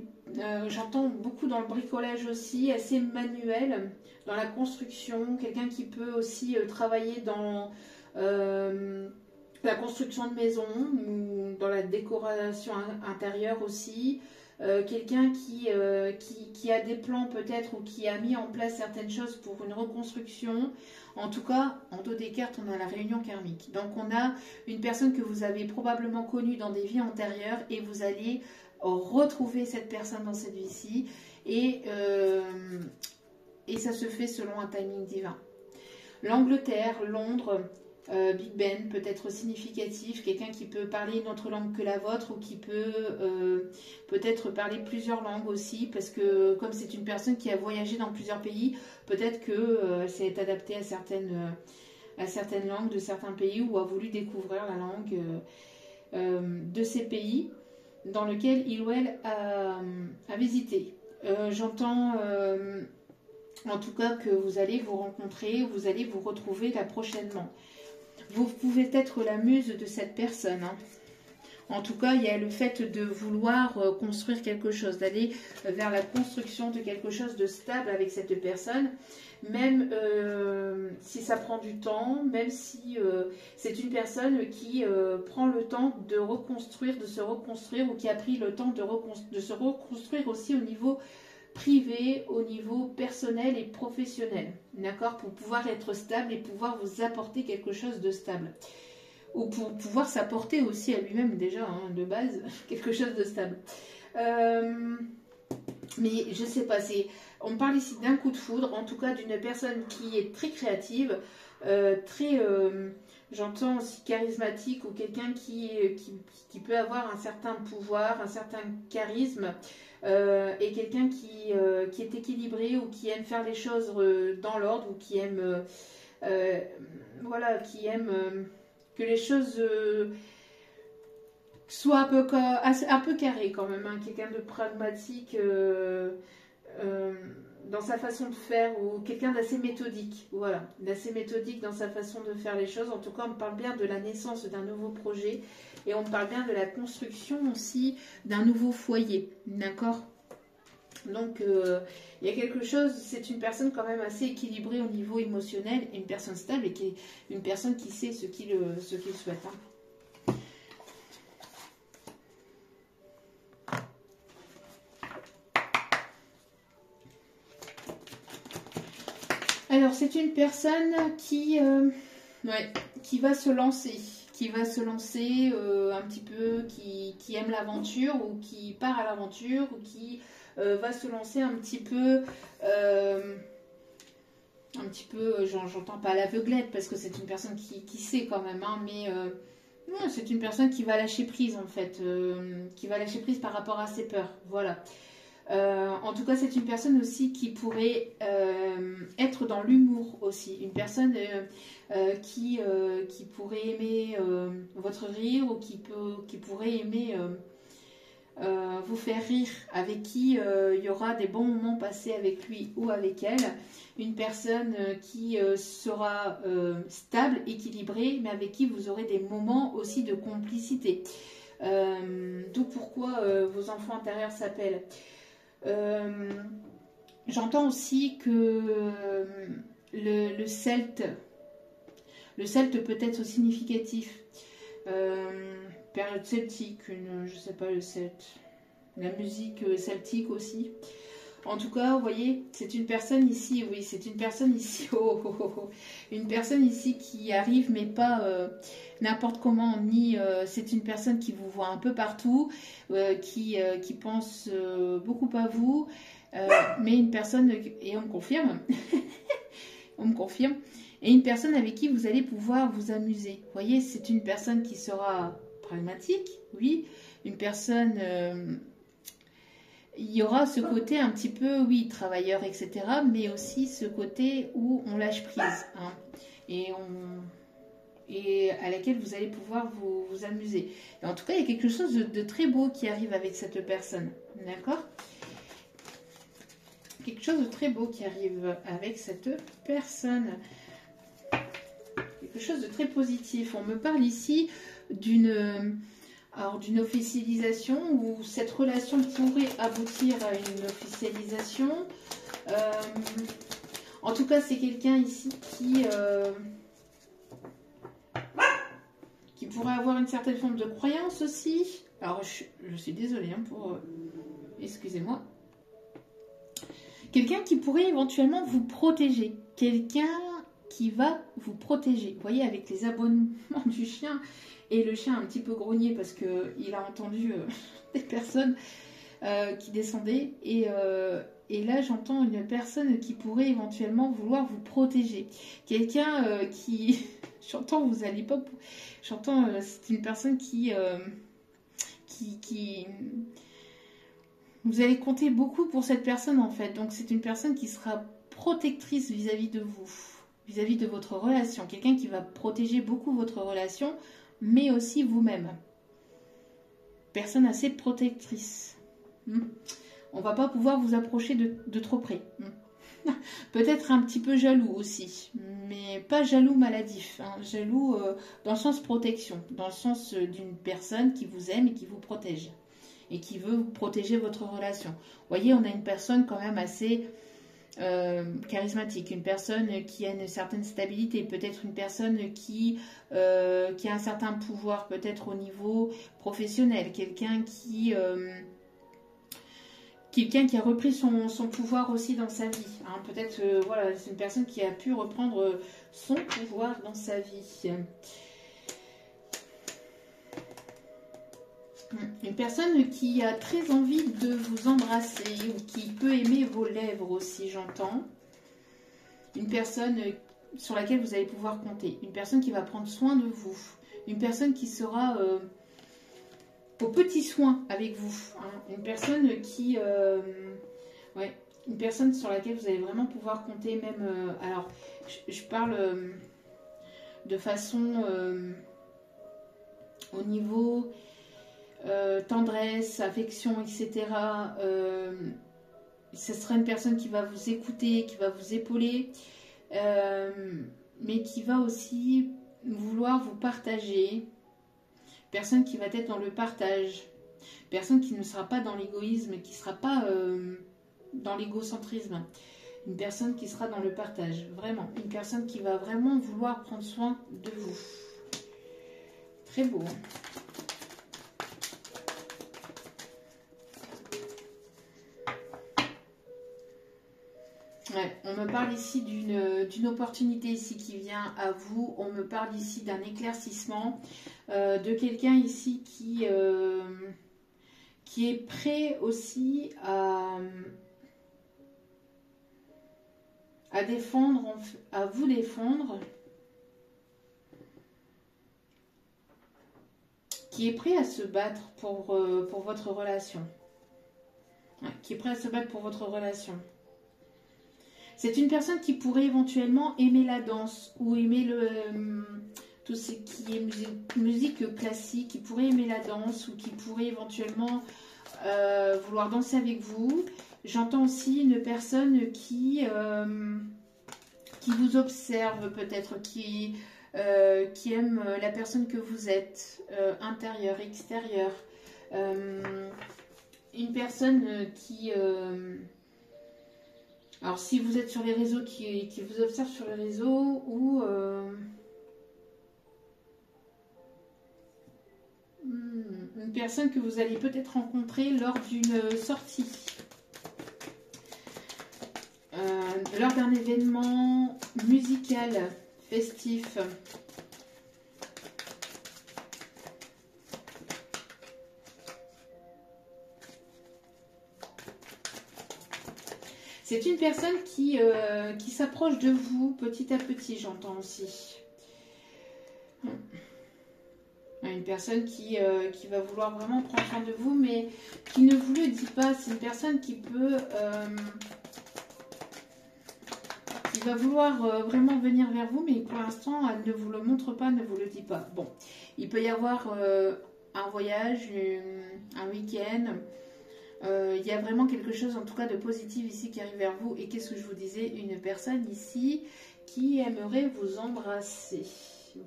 j'entends beaucoup dans le bricolage aussi, assez manuel, dans la construction, quelqu'un qui peut aussi travailler dans la construction de maison ou dans la décoration intérieure aussi. Quelqu'un qui a des plans peut-être ou qui a mis en place certaines choses pour une reconstruction. En tout cas, en dos des cartes, on a la réunion karmique. Donc on a une personne que vous avez probablement connue dans des vies antérieures et vous allez retrouver cette personne dans cette vie-ci et ça se fait selon un timing divin. L'Angleterre, Londres, Big Ben peut être significatif, quelqu'un qui peut parler une autre langue que la vôtre ou qui peut peut-être parler plusieurs langues aussi, parce que comme c'est une personne qui a voyagé dans plusieurs pays, peut-être qu'elle s'est adaptée à certaines langues de certains pays ou a voulu découvrir la langue de ces pays dans lesquels il ou elle a visité. J'entends en tout cas que vous allez vous rencontrer, vous allez vous retrouver là prochainement. Vous pouvez être la muse de cette personne. Hein. En tout cas, il y a le fait de vouloir construire quelque chose, d'aller vers la construction de quelque chose de stable avec cette personne, même si ça prend du temps, même si c'est une personne qui prend le temps de reconstruire, de se reconstruire, ou qui a pris le temps de se reconstruire aussi au niveau privé, au niveau personnel et professionnel, d'accord, pour pouvoir être stable et pouvoir vous apporter quelque chose de stable. Ou pour pouvoir s'apporter aussi à lui-même déjà, hein, de base, quelque chose de stable. Mais je sais pas, on parle ici d'un coup de foudre, en tout cas d'une personne qui est très créative, très, j'entends aussi charismatique, ou quelqu'un qui peut avoir un certain pouvoir, un certain charisme, et quelqu'un qui est équilibré ou qui aime faire les choses dans l'ordre, ou qui aime, voilà, qui aime que les choses soit un peu carré quand même, hein, quelqu'un de pragmatique dans sa façon de faire, ou quelqu'un d'assez méthodique, voilà, d'assez méthodique dans sa façon de faire les choses. En tout cas, on parle bien de la naissance d'un nouveau projet et on parle bien de la construction aussi d'un nouveau foyer, d'accord? Donc, il y a quelque chose, c'est une personne quand même assez équilibrée au niveau émotionnel, une personne stable et qui est une personne qui sait ce qu'il souhaite. Hein. Alors, c'est une personne qui va se lancer, un petit peu, qui aime l'aventure, ou qui part à l'aventure, ou qui va se lancer un petit peu, j'entends pas l'aveuglette, parce que c'est une personne qui sait quand même, hein, mais c'est une personne qui va lâcher prise en fait, qui va lâcher prise par rapport à ses peurs, voilà. En tout cas, c'est une personne aussi qui pourrait être dans l'humour aussi. Une personne qui pourrait aimer votre rire, ou qui pourrait aimer vous faire rire, avec qui il y aura des bons moments passés avec lui ou avec elle. Une personne qui sera stable, équilibrée, mais avec qui vous aurez des moments aussi de complicité. D'où pourquoi vos enfants intérieurs s'appellent. J'entends aussi que le celte peut être significatif. Période celtique, je sais pas, le celte, la musique celtique aussi. En tout cas, vous voyez, c'est une personne ici, une personne ici qui arrive, mais pas n'importe comment, ni c'est une personne qui vous voit un peu partout, qui pense beaucoup à vous, mais une personne, et on me confirme, on me confirme, et une personne avec qui vous allez pouvoir vous amuser. Vous voyez, c'est une personne qui sera pragmatique, oui, une personne... il y aura ce côté un petit peu, oui, travailleur, etc., mais aussi ce côté où on lâche prise, hein, et à laquelle vous allez pouvoir vous amuser. Et en tout cas, il y a quelque chose de très beau qui arrive avec cette personne, d'accord? Quelque chose de très beau qui arrive avec cette personne. Quelque chose de très positif. On me parle ici d'une Alors, d'une officialisation, ou cette relation pourrait aboutir à une officialisation. En tout cas, c'est quelqu'un ici qui pourrait avoir une certaine forme de croyance aussi. Alors, je suis désolée hein, pour... excusez-moi. Quelqu'un qui pourrait éventuellement vous protéger. Quelqu'un qui va vous protéger. Vous voyez, avec les aboiements du chien et le chien un petit peu grogné parce qu'il a entendu des personnes qui descendaient. Et là, j'entends une personne qui pourrait éventuellement vouloir vous protéger. Quelqu'un qui... j'entends, vous allez pas... J'entends, c'est une personne qui... Vous allez compter beaucoup pour cette personne en fait. Donc c'est une personne qui sera protectrice vis-à-vis de vous, vis-à-vis de votre relation. Quelqu'un qui va protéger beaucoup votre relation, mais aussi vous-même. Personne assez protectrice. On va pas pouvoir vous approcher de trop près. Peut-être un petit peu jaloux aussi, mais pas jaloux maladif. Hein. Jaloux dans le sens protection, dans le sens d'une personne qui vous aime et qui vous protège. Et qui veut protéger votre relation. Vous voyez, on a une personne quand même assez charismatique, une personne qui a une certaine stabilité, peut-être une personne qui a un certain pouvoir, peut-être au niveau professionnel, quelqu'un qui a repris son pouvoir aussi dans sa vie. Hein. Peut-être, voilà, c'est une personne qui a pu reprendre son pouvoir dans sa vie. Une personne qui a très envie de vous embrasser ou qui peut aimer vos lèvres aussi, j'entends. Une personne sur laquelle vous allez pouvoir compter. Une personne qui va prendre soin de vous. Une personne qui sera aux petits soins avec vous. Hein. Une personne qui... ouais, une personne sur laquelle vous allez vraiment pouvoir compter même... alors, je parle de façon au niveau... tendresse, affection, etc. Ce sera une personne qui va vous écouter, qui va vous épauler, mais qui va aussi vouloir vous partager. Personne qui va être dans le partage. Personne qui ne sera pas dans l'égoïsme, qui ne sera pas dans l'égocentrisme. Une personne qui sera dans le partage, vraiment. Une personne qui va vraiment vouloir prendre soin de vous. Très beau. Ouais, on me parle ici d'une opportunité ici qui vient à vous. On me parle ici d'un éclaircissement, de quelqu'un ici qui est prêt aussi à défendre, à vous défendre, qui est prêt à se battre pour votre relation. Ouais, qui est prêt à se battre pour votre relation. C'est une personne qui pourrait éventuellement aimer la danse ou aimer tout ce qui est musique classique, qui pourrait aimer la danse ou qui pourrait éventuellement vouloir danser avec vous. J'entends aussi une personne qui vous observe peut-être, qui aime la personne que vous êtes, intérieure, extérieure. Une personne qui... alors, si vous êtes sur les réseaux, qui vous observe sur les réseaux, ou une personne que vous allez peut-être rencontrer lors d'une sortie, lors d'un événement musical, festif. C'est une personne qui s'approche de vous petit à petit, j'entends aussi. Une personne qui va vouloir vraiment prendre soin de vous, mais qui ne vous le dit pas. C'est une personne qui peut... qui va vouloir vraiment venir vers vous, mais pour l'instant, elle ne vous le montre pas, ne vous le dit pas. Bon, il peut y avoir un voyage, un week-end... il y a vraiment quelque chose en tout cas de positif ici qui arrive vers vous. Et qu'est-ce que je vous disais? Une personne ici qui aimerait vous embrasser,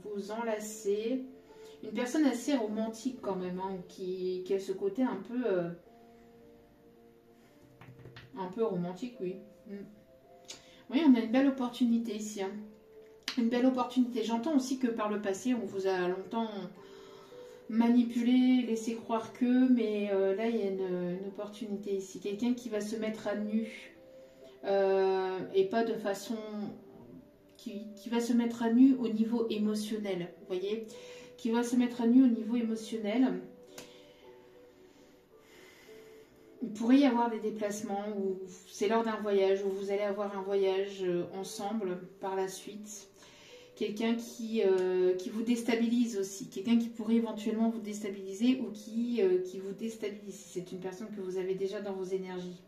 vous enlacer. Une personne assez romantique quand même, hein, qui a ce côté un peu romantique, oui. Mm. Oui, on a une belle opportunité ici, hein. Une belle opportunité. J'entends aussi que par le passé, on vous a longtemps manipulé, laissé croire que, mais là, il y a une opportunité ici. Quelqu'un qui va se mettre à nu, et pas de façon... Qui va se mettre à nu au niveau émotionnel, vous voyez, qui va se mettre à nu au niveau émotionnel. Il pourrait y avoir des déplacements, ou c'est lors d'un voyage, où vous allez avoir un voyage ensemble par la suite. Quelqu'un qui vous déstabilise aussi, quelqu'un qui pourrait éventuellement vous déstabiliser ou qui vous déstabilise, si c'est une personne que vous avez déjà dans vos énergies.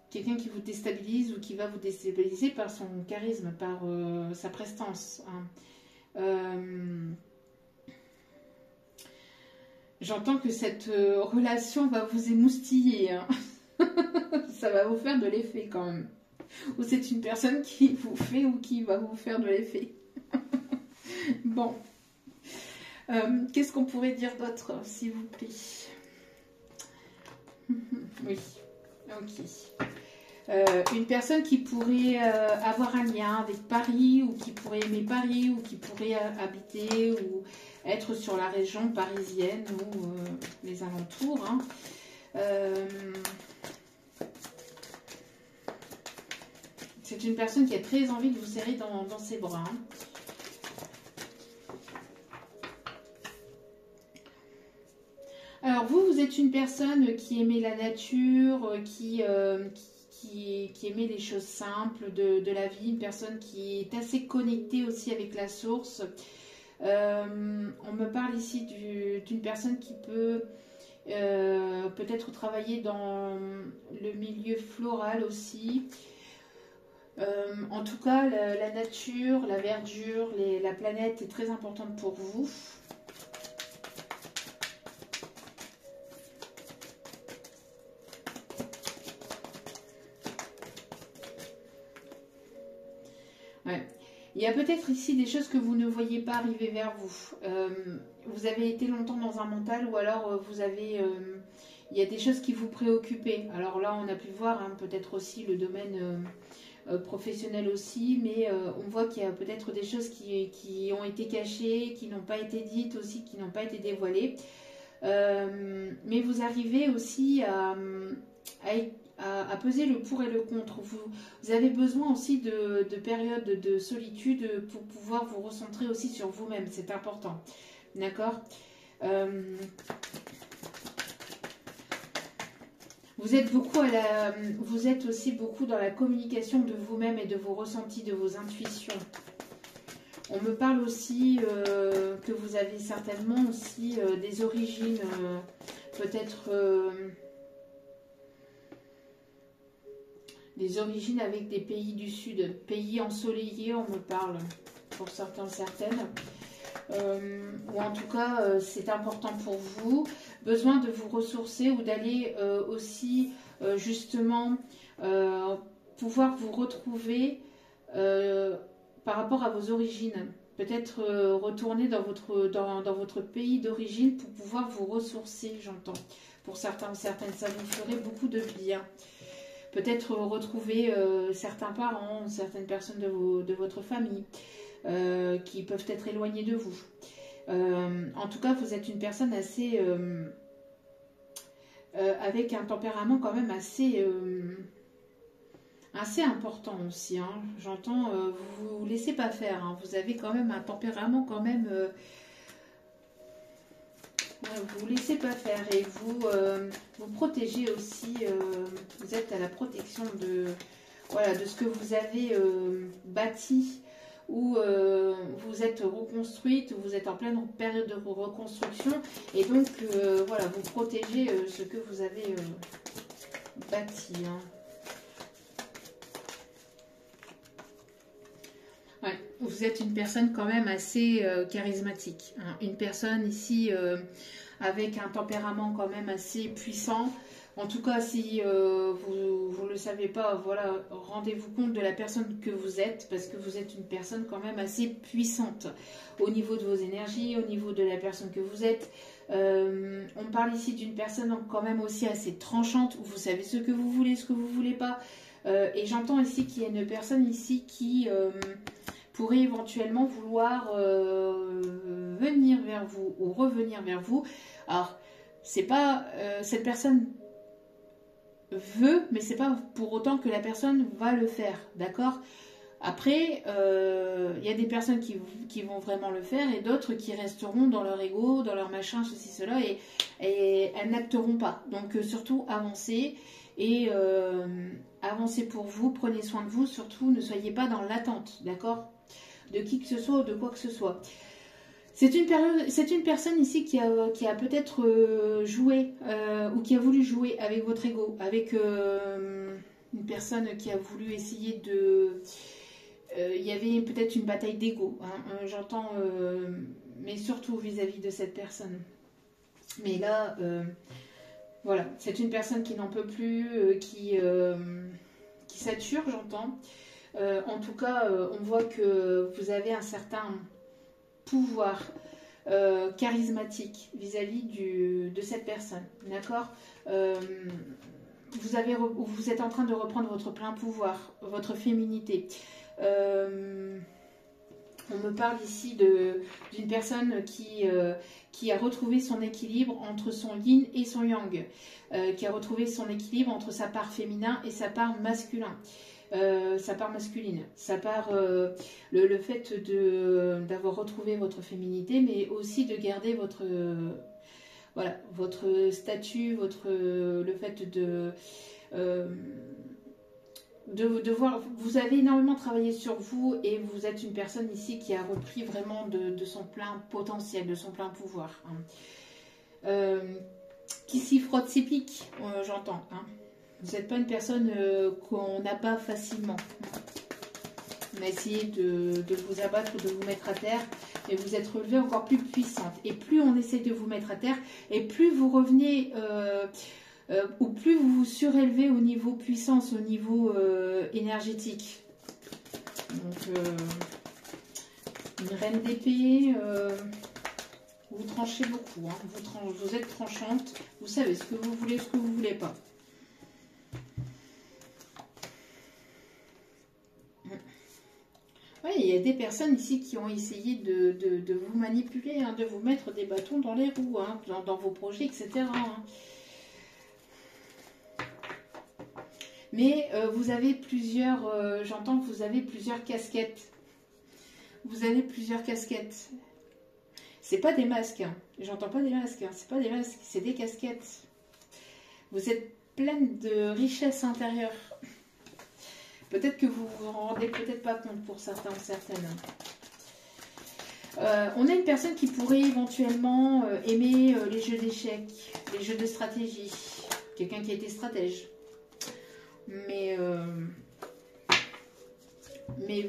Quelqu'un qui vous déstabilise ou qui va vous déstabiliser par son charisme, par sa prestance. Hein. J'entends que cette relation va vous émoustiller. Hein. Ça va vous faire de l'effet quand même. Ou c'est une personne qui vous fait ou qui va vous faire de l'effet. Bon. Qu'est-ce qu'on pourrait dire d'autre, s'il vous plaît? Oui. Ok. Une personne qui pourrait avoir un lien avec Paris, ou qui pourrait aimer Paris, ou qui pourrait habiter ou être sur la région parisienne ou les alentours. Hein. C'est une personne qui a très envie de vous serrer dans ses bras. Hein. Alors vous êtes une personne qui aimait la nature, qui aimait les choses simples de la vie, une personne qui est assez connectée aussi avec la source. On me parle ici d'une personne qui peut peut-être travailler dans le milieu floral aussi. En tout cas, la nature, la verdure, la planète est très importante pour vous. Ouais. Il y a peut-être ici des choses que vous ne voyez pas arriver vers vous. Vous avez été longtemps dans un mental, ou alors il y a des choses qui vous préoccupaient. Alors là, on a pu voir hein, peut-être aussi le domaine professionnel aussi, mais on voit qu'il y a peut-être des choses qui ont été cachées, qui n'ont pas été dites aussi, qui n'ont pas été dévoilées. Mais vous arrivez aussi à peser le pour et le contre. Vous avez besoin aussi de périodes de solitude pour pouvoir vous recentrer aussi sur vous-même. C'est important. D'accord ? Vous êtes aussi beaucoup dans la communication de vous-même et de vos ressentis, de vos intuitions. On me parle aussi que vous avez certainement aussi des origines, peut-être des origines avec des pays du sud, pays ensoleillés, on me parle, pour certains, certaines. Ou en tout cas, c'est important pour vous. Besoin de vous ressourcer ou d'aller aussi, justement, pouvoir vous retrouver par rapport à vos origines. Peut-être retourner dans votre pays d'origine pour pouvoir vous ressourcer, j'entends. Pour certains ou certaines, ça vous ferait beaucoup de bien. Peut-être retrouver certains parents, certaines personnes de votre famille qui peuvent être éloignées de vous. En tout cas, vous êtes une personne assez... avec un tempérament quand même assez important aussi. Hein. J'entends, vous ne vous laissez pas faire. Hein. Vous avez quand même un tempérament quand même... vous ne vous laissez pas faire et vous protégez aussi, vous êtes à la protection de ce que vous avez bâti, ou vous êtes reconstruite, ou vous êtes en pleine période de reconstruction, et donc voilà, vous protégez ce que vous avez bâti. Hein. Ouais, vous êtes une personne quand même assez charismatique, hein. Une personne ici avec un tempérament quand même assez puissant. En tout cas, si vous ne le savez pas, voilà, rendez-vous compte de la personne que vous êtes, parce que vous êtes une personne quand même assez puissante au niveau de vos énergies, au niveau de la personne que vous êtes. On parle ici d'une personne quand même aussi assez tranchante, où vous savez ce que vous voulez, ce que vous ne voulez pas. Et j'entends ici qu'il y a une personne ici qui pourrait éventuellement vouloir venir vers vous ou revenir vers vous. Alors, c'est pas cette personne veut, mais c'est pas pour autant que la personne va le faire, d'accord? Après, il y a des personnes qui vont vraiment le faire et d'autres qui resteront dans leur ego, dans leur machin, ceci, cela, et elles n'acteront pas. Donc surtout avancez et avancez pour vous, prenez soin de vous, surtout ne soyez pas dans l'attente, d'accord? De qui que ce soit ou de quoi que ce soit. C'est une personne ici qui a peut-être joué ou qui a voulu jouer avec votre ego, avec une personne qui a voulu essayer de... Il y avait peut-être une bataille d'ego, hein, j'entends, mais surtout vis-à-vis de cette personne. Mais là, voilà, c'est une personne qui n'en peut plus, qui sature, j'entends. En tout cas, on voit que vous avez un certain pouvoir charismatique vis-à-vis de cette personne, d'accord? Vous êtes en train de reprendre votre plein pouvoir, votre féminité. On me parle ici d'une personne qui a retrouvé son équilibre entre son yin et son yang, qui a retrouvé son équilibre entre sa part féminin et sa part masculin. Sa part masculine, sa part le fait d'avoir retrouvé votre féminité, mais aussi de garder votre voilà, votre statut, le fait de voir, vous avez énormément travaillé sur vous et vous êtes une personne ici qui a repris vraiment de son plein potentiel, de son plein pouvoir, hein. Qui s'y frotte s'y pique, j'entends, hein. Vous n'êtes pas une personne qu'on n'abat facilement. On a essayé de vous abattre ou de vous mettre à terre, mais vous êtes relevée encore plus puissante. Et plus on essaie de vous mettre à terre, et plus vous revenez, ou plus vous vous surélevez au niveau puissance, au niveau énergétique. Donc, une reine d'épée, vous tranchez beaucoup, hein. Vous êtes tranchante, vous savez ce que vous voulez, ce que vous ne voulez pas. Oui, il y a des personnes ici qui ont essayé de vous manipuler, hein, de vous mettre des bâtons dans les roues, hein, dans vos projets, etc. Hein. Mais vous avez plusieurs, j'entends que vous avez plusieurs casquettes. Vous avez plusieurs casquettes. C'est pas des masques, hein. J'entends pas des masques, hein. C'est pas des masques, c'est des casquettes. Vous êtes pleine de richesse intérieure. Peut-être que vous vous rendez peut-être pas compte pour certains ou certaines. On a une personne qui pourrait éventuellement aimer les jeux d'échecs, les jeux de stratégie. Quelqu'un qui a été stratège. Mais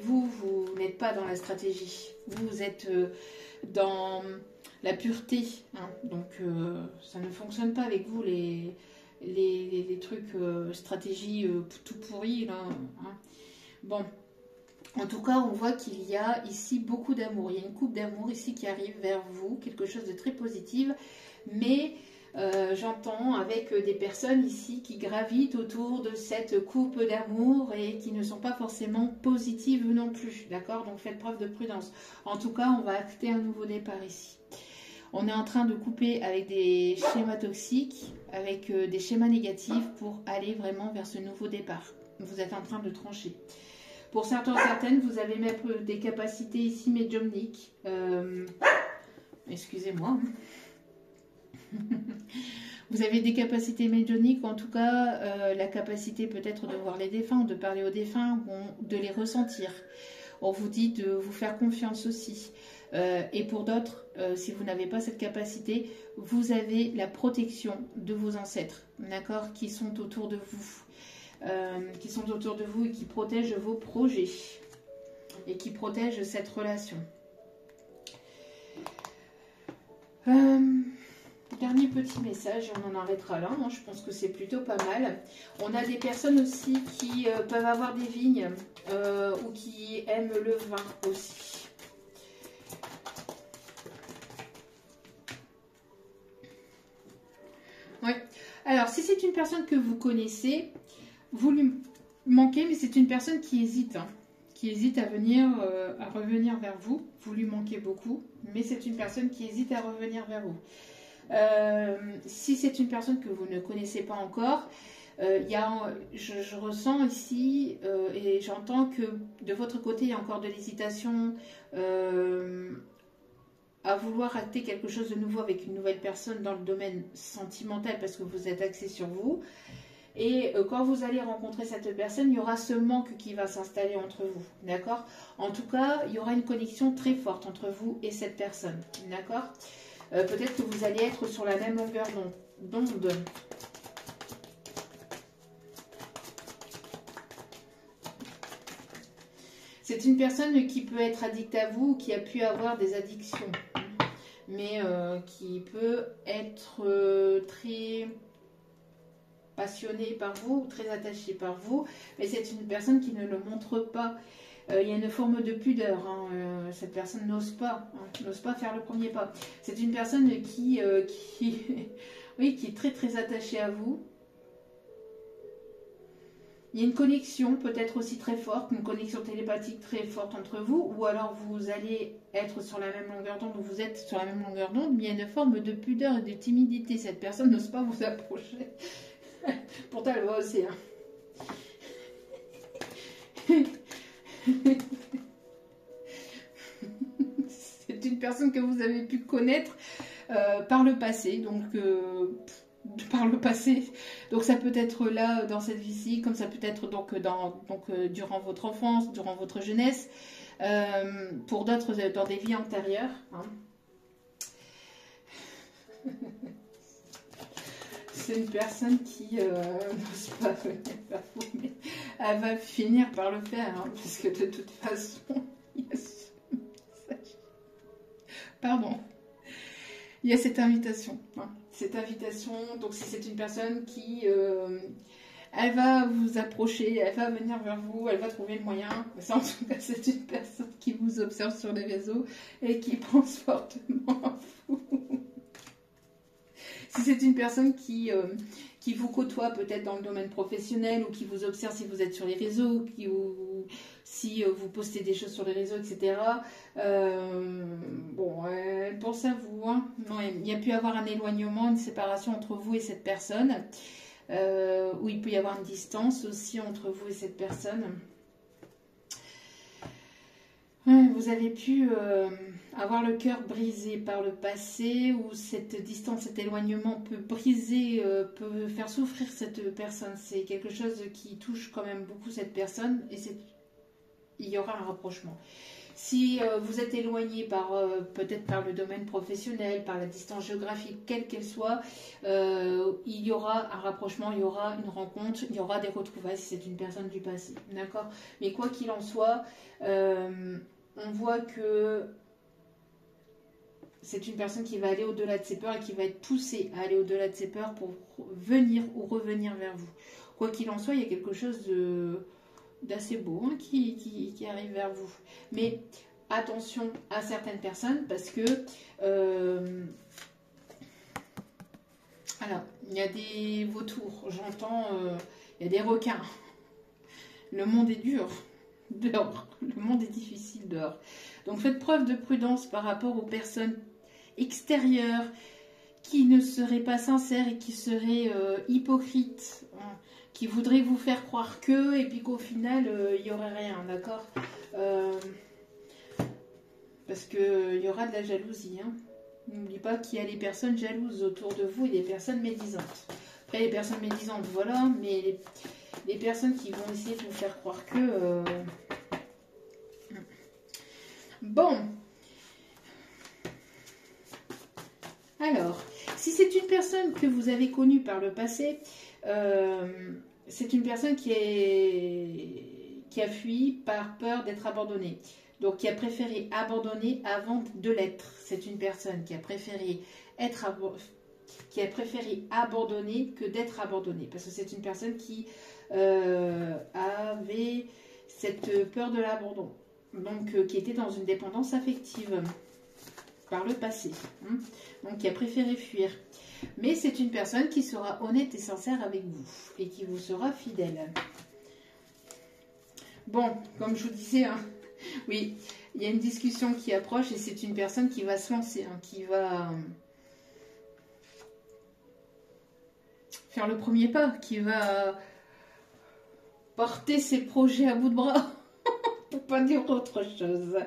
vous n'êtes pas dans la stratégie. Vous êtes dans la pureté. Hein. Donc, ça ne fonctionne pas avec vous, les trucs stratégie tout pourris là, hein. Bon, en tout cas on voit qu'il y a ici beaucoup d'amour, il y a une coupe d'amour ici qui arrive vers vous, quelque chose de très positif, mais j'entends avec des personnes ici qui gravitent autour de cette coupe d'amour et qui ne sont pas forcément positives non plus, d'accord? Donc faites preuve de prudence. En tout cas on va acter un nouveau départ ici. On est en train de couper avec des schémas toxiques, avec des schémas négatifs pour aller vraiment vers ce nouveau départ. Vous êtes en train de trancher. Pour certains, certaines, vous avez même des capacités ici médiumniques. Excusez-moi. Vous avez des capacités médiumniques, en tout cas la capacité peut-être de voir les défunts, de parler aux défunts, ou de les ressentir. On vous dit de vous faire confiance aussi. Et pour d'autres, si vous n'avez pas cette capacité, vous avez la protection de vos ancêtres, d'accord, qui sont autour de vous, et qui protègent vos projets et qui protègent cette relation. Dernier petit message, on en arrêtera là. Moi, je pense que c'est plutôt pas mal. On a des personnes aussi qui peuvent avoir des vignes ou qui aiment le vin aussi. Ouais. Alors, si c'est une personne que vous connaissez, vous lui manquez, mais c'est une personne qui hésite. Hein, qui hésite à revenir vers vous. Vous lui manquez beaucoup, mais c'est une personne qui hésite à revenir vers vous. Si c'est une personne que vous ne connaissez pas encore, je ressens ici et j'entends que de votre côté, il y a encore de l'hésitation à vouloir acter quelque chose de nouveau avec une nouvelle personne dans le domaine sentimental parce que vous êtes axé sur vous. Et quand vous allez rencontrer cette personne, il y aura ce manque qui va s'installer entre vous, d'accord? En tout cas, il y aura une connexion très forte entre vous et cette personne, d'accord? Peut-être que vous allez être sur la même longueur d'onde. C'est une personne qui peut être addict à vous, qui a pu avoir des addictions, mais qui peut être très passionné par vous, très attaché par vous, mais c'est une personne qui ne le montre pas. Il y a une forme de pudeur, hein. Cette personne n'ose pas faire le premier pas. C'est une personne oui, qui est très très attachée à vous. Il y a une connexion peut-être aussi très forte, une connexion télépathique très forte entre vous, ou alors vous allez être sur la même longueur d'onde, ou vous êtes sur la même longueur d'onde, mais il y a une forme de pudeur et de timidité. Cette personne n'ose pas vous approcher. Pourtant, elle voit aussi. Hein. C'est une personne que vous avez pu connaître par le passé, donc donc ça peut être là dans cette vie-ci, comme ça peut être durant votre enfance, durant votre jeunesse, pour d'autres dans des vies antérieures. Hein. C'est une personne qui n'ose pas venir vers vous, mais elle va finir par le faire, hein, puisque de toute façon, il y a ce message. Pardon. Il y a cette invitation. Hein. Cette invitation, donc si c'est une personne qui... elle va vous approcher, elle va venir vers vous, elle va trouver le moyen. Ça, en tout cas, c'est une personne qui vous observe sur les réseaux et qui pense fortement à vous. Si c'est une personne qui vous côtoie peut-être dans le domaine professionnel ou qui vous observe si vous êtes sur les réseaux, si vous postez des choses sur les réseaux, etc. Bon, elle pense à vous. Hein. Non, il y a pu y avoir un éloignement, une séparation entre vous et cette personne. Où il peut y avoir une distance aussi entre vous et cette personne. Vous avez pu avoir le cœur brisé par le passé, où cette distance, cet éloignement peut briser, peut faire souffrir cette personne. C'est quelque chose qui touche quand même beaucoup cette personne et il y aura un rapprochement. Si vous êtes éloigné peut-être par le domaine professionnel, par la distance géographique, quelle qu'elle soit, il y aura un rapprochement, il y aura une rencontre, il y aura des retrouvailles si c'est une personne du passé. D'accord? Mais quoi qu'il en soit, on voit que c'est une personne qui va aller au-delà de ses peurs et qui va être poussée à aller au-delà de ses peurs pour venir ou revenir vers vous. Quoi qu'il en soit, il y a quelque chose d'assez beau hein, qui arrive vers vous. Mais attention à certaines personnes parce que alors, il y a des vautours, j'entends, il y a des requins. Le monde est dur dehors, le monde est difficile dehors. Donc faites preuve de prudence par rapport aux personnes extérieures qui ne seraient pas sincères et qui seraient hypocrites, hein, qui voudraient vous faire croire que, et puis qu'au final, il n'y aurait rien, d'accord parce qu'il y aura de la jalousie. Hein. N'oubliez pas qu'il y a des personnes jalouses autour de vous et des personnes médisantes. Après, les personnes médisantes, voilà, mais les personnes qui vont essayer de vous faire croire que... Bon. Alors, si c'est une personne que vous avez connue par le passé, c'est une personne qui a fui par peur d'être abandonnée. Donc, qui a préféré abandonner avant de l'être. C'est une personne qui a préféré qui a préféré abandonner que d'être abandonné. Parce que c'est une personne qui avait cette peur de l'abandon. Donc, qui était dans une dépendance affective par le passé. Hein. Donc, qui a préféré fuir. Mais c'est une personne qui sera honnête et sincère avec vous et qui vous sera fidèle. Bon, comme je vous disais, hein, oui, il y a une discussion qui approche et c'est une personne qui va se lancer, hein, qui va faire le premier pas, qui va porter ses projets à bout de bras, pour pas dire autre chose.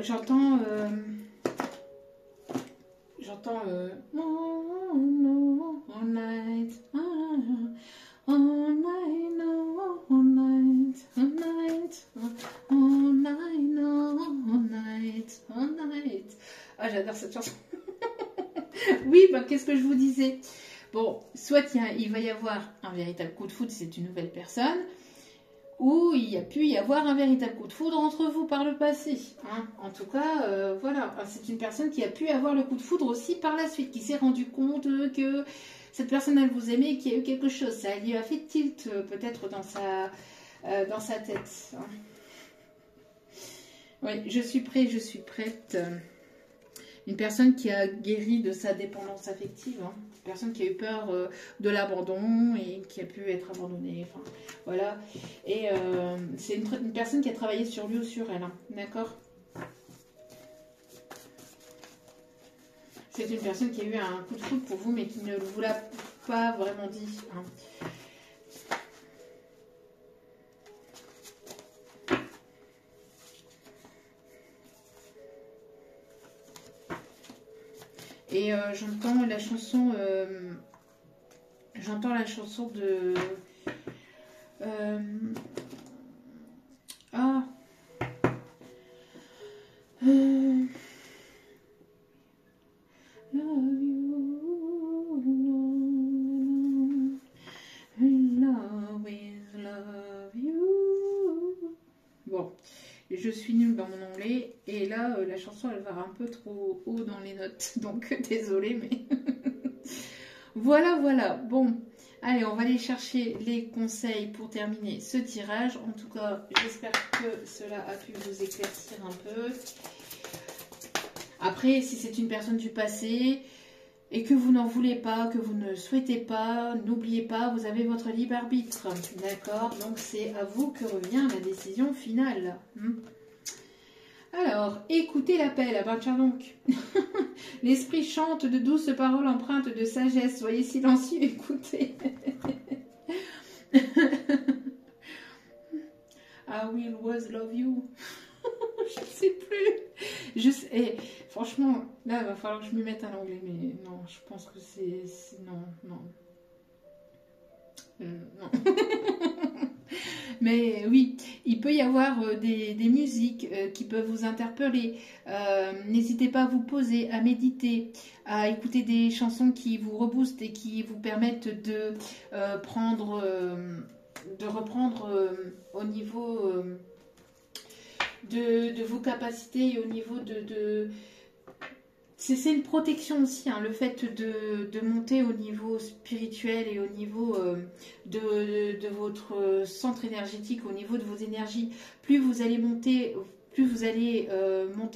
J'entends all night, all night, all night, all night, all night, all night, all night. Ah, j'adore cette chanson. Oui, bah, qu'est-ce que je vous disais? Bon, soit il va y avoir un véritable coup de foudre, c'est une nouvelle personne, ou il y a pu y avoir un véritable coup de foudre entre vous par le passé. Hein. En tout cas, voilà, c'est une personne qui a pu avoir le coup de foudre aussi par la suite, qui s'est rendu compte que cette personne, elle vous aimait, qu'il y a eu quelque chose. Ça lui a fait tilt peut-être dans sa tête. Hein. Oui, je suis prête, je suis prête. Une personne qui a guéri de sa dépendance affective, hein. Une personne qui a eu peur de l'abandon et qui a pu être abandonnée, enfin, voilà. Et c'est une personne qui a travaillé sur lui ou sur elle, hein. D'accord? C'est une personne qui a eu un coup de foudre pour vous, mais qui ne vous l'a pas vraiment dit, hein. Et j'entends la chanson de love you. Bon, je suis nulle dans mon anglais et là la chanson elle va un peu trop haut dans les notes, donc désolée mais voilà, voilà. Bon, allez, on va aller chercher les conseils pour terminer ce tirage. En tout cas, j'espère que cela a pu vous éclaircir un peu. Après, si c'est une personne du passé et que vous n'en voulez pas, que vous ne souhaitez pas, n'oubliez pas, vous avez votre libre arbitre. D'accord? Donc, c'est à vous que revient la décision finale. Alors, écoutez l'appel. Ah ben, tiens donc. L'esprit chante de douces paroles empreintes de sagesse. Soyez silencieux, écoutez. I will always love you. Je ne sais plus. Franchement, là, il va falloir que je me mette à l'anglais. Mais non, je pense que c'est... Non. Non. Mais oui, il peut y avoir des musiques qui peuvent vous interpeller. N'hésitez pas à vous poser, à méditer, à écouter des chansons qui vous reboostent et qui vous permettent de reprendre au niveau de vos capacités et au niveau c'est une protection aussi, hein, le fait de monter au niveau spirituel et au niveau de votre centre énergétique, au niveau de vos énergies. Plus vous allez monter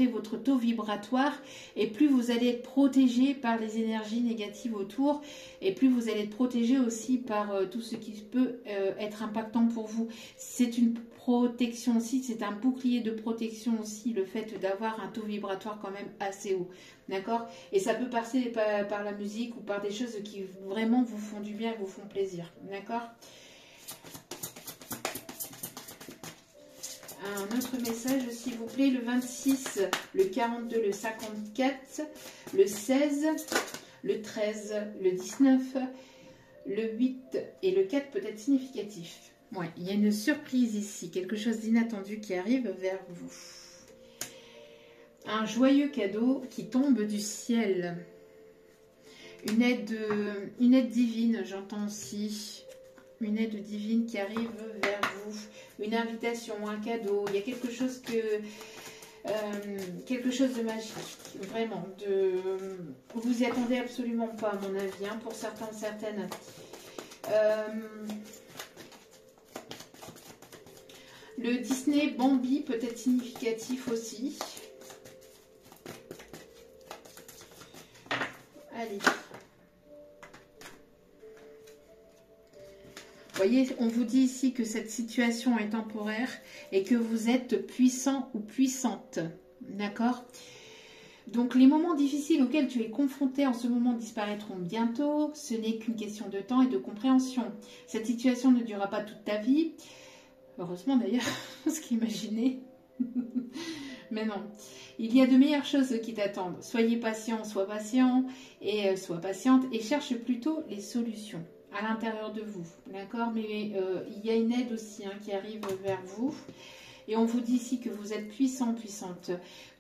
votre taux vibratoire et plus vous allez être protégé par les énergies négatives autour et plus vous allez être protégé aussi par tout ce qui peut être impactant pour vous. C'est une protection aussi, c'est un bouclier de protection aussi, le fait d'avoir un taux vibratoire quand même assez haut. D'accord? Et ça peut passer par la musique ou par des choses qui vraiment vous font du bien et vous font plaisir. D'accord? Un autre message, s'il vous plaît, le 26, le 42, le 54, le 16, le 13, le 19, le 8 et le 4 peut être significatif. Ouais, il y a une surprise ici, quelque chose d'inattendu qui arrive vers vous. Un joyeux cadeau qui tombe du ciel. Une aide divine, j'entends aussi. une aide divine qui arrive vers vous, une invitation, un cadeau. Il y a quelque chose de magique, vraiment. Vous y attendez absolument pas, à mon avis, hein, pour certains, certaines. Le Disney Bambi peut être significatif aussi. Allez. Vous voyez, on vous dit ici que cette situation est temporaire et que vous êtes puissant ou puissante. D'accord? Donc, les moments difficiles auxquels tu es confronté en ce moment disparaîtront bientôt. Ce n'est qu'une question de temps et de compréhension. Cette situation ne durera pas toute ta vie. Heureusement d'ailleurs, ce qu'imaginez. Mais non. Il y a de meilleures choses qui t'attendent. Soyez patient, sois patient et sois patiente et cherche plutôt les solutions à l'intérieur de vous. D'accord? Mais il y a une aide aussi, hein, qui arrive vers vous. Et on vous dit ici que vous êtes puissant, puissante.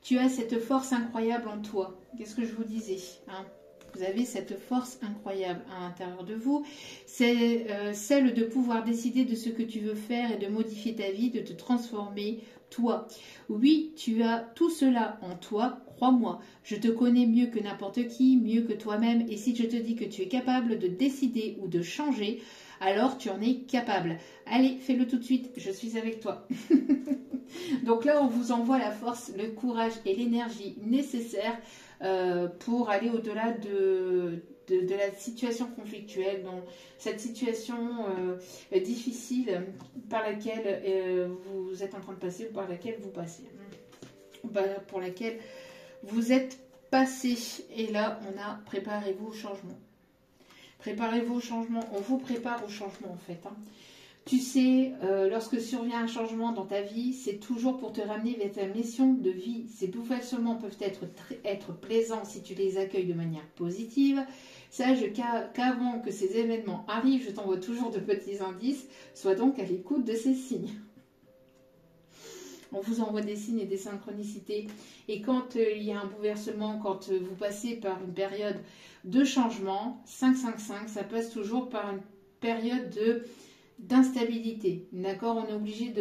Tu as cette force incroyable en toi. Qu'est-ce que je vous disais, hein? Vous avez cette force incroyable à l'intérieur de vous. C'est celle de pouvoir décider de ce que tu veux faire et de modifier ta vie, de te transformer, toi. Oui, tu as tout cela en toi, crois-moi. Je te connais mieux que n'importe qui, mieux que toi-même. Et si je te dis que tu es capable de décider ou de changer, alors tu en es capable. Allez, fais-le tout de suite, je suis avec toi. Donc là, on vous envoie la force, le courage et l'énergie nécessaires pour aller au-delà de la situation conflictuelle, donc cette situation difficile par laquelle vous êtes en train de passer ou par laquelle vous passez, pour laquelle vous êtes passé. Et là, on a préparez-vous au changement. Préparez-vous au changement. On vous prépare au changement en fait, hein. Tu sais, lorsque survient un changement dans ta vie, c'est toujours pour te ramener vers ta mission de vie. Ces bouleversements peuvent être plaisants si tu les accueilles de manière positive. Sache qu'avant que ces événements arrivent, je t'envoie toujours de petits indices. Sois donc à l'écoute de ces signes. On vous envoie des signes et des synchronicités. Et quand il y a un bouleversement, quand vous passez par une période de changement, 555, ça passe toujours par une période d'instabilité, d'accord? On est obligé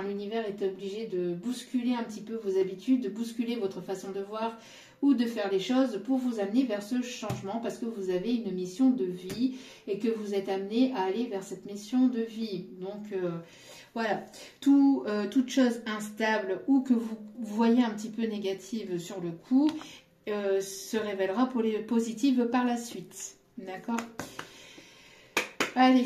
l'univers est obligé de bousculer un petit peu vos habitudes, de bousculer votre façon de voir ou de faire les choses pour vous amener vers ce changement parce que vous avez une mission de vie et que vous êtes amené à aller vers cette mission de vie. Donc voilà, toute chose instable ou que vous voyez un petit peu négative sur le coup se révélera positive par la suite, d'accord? Allez.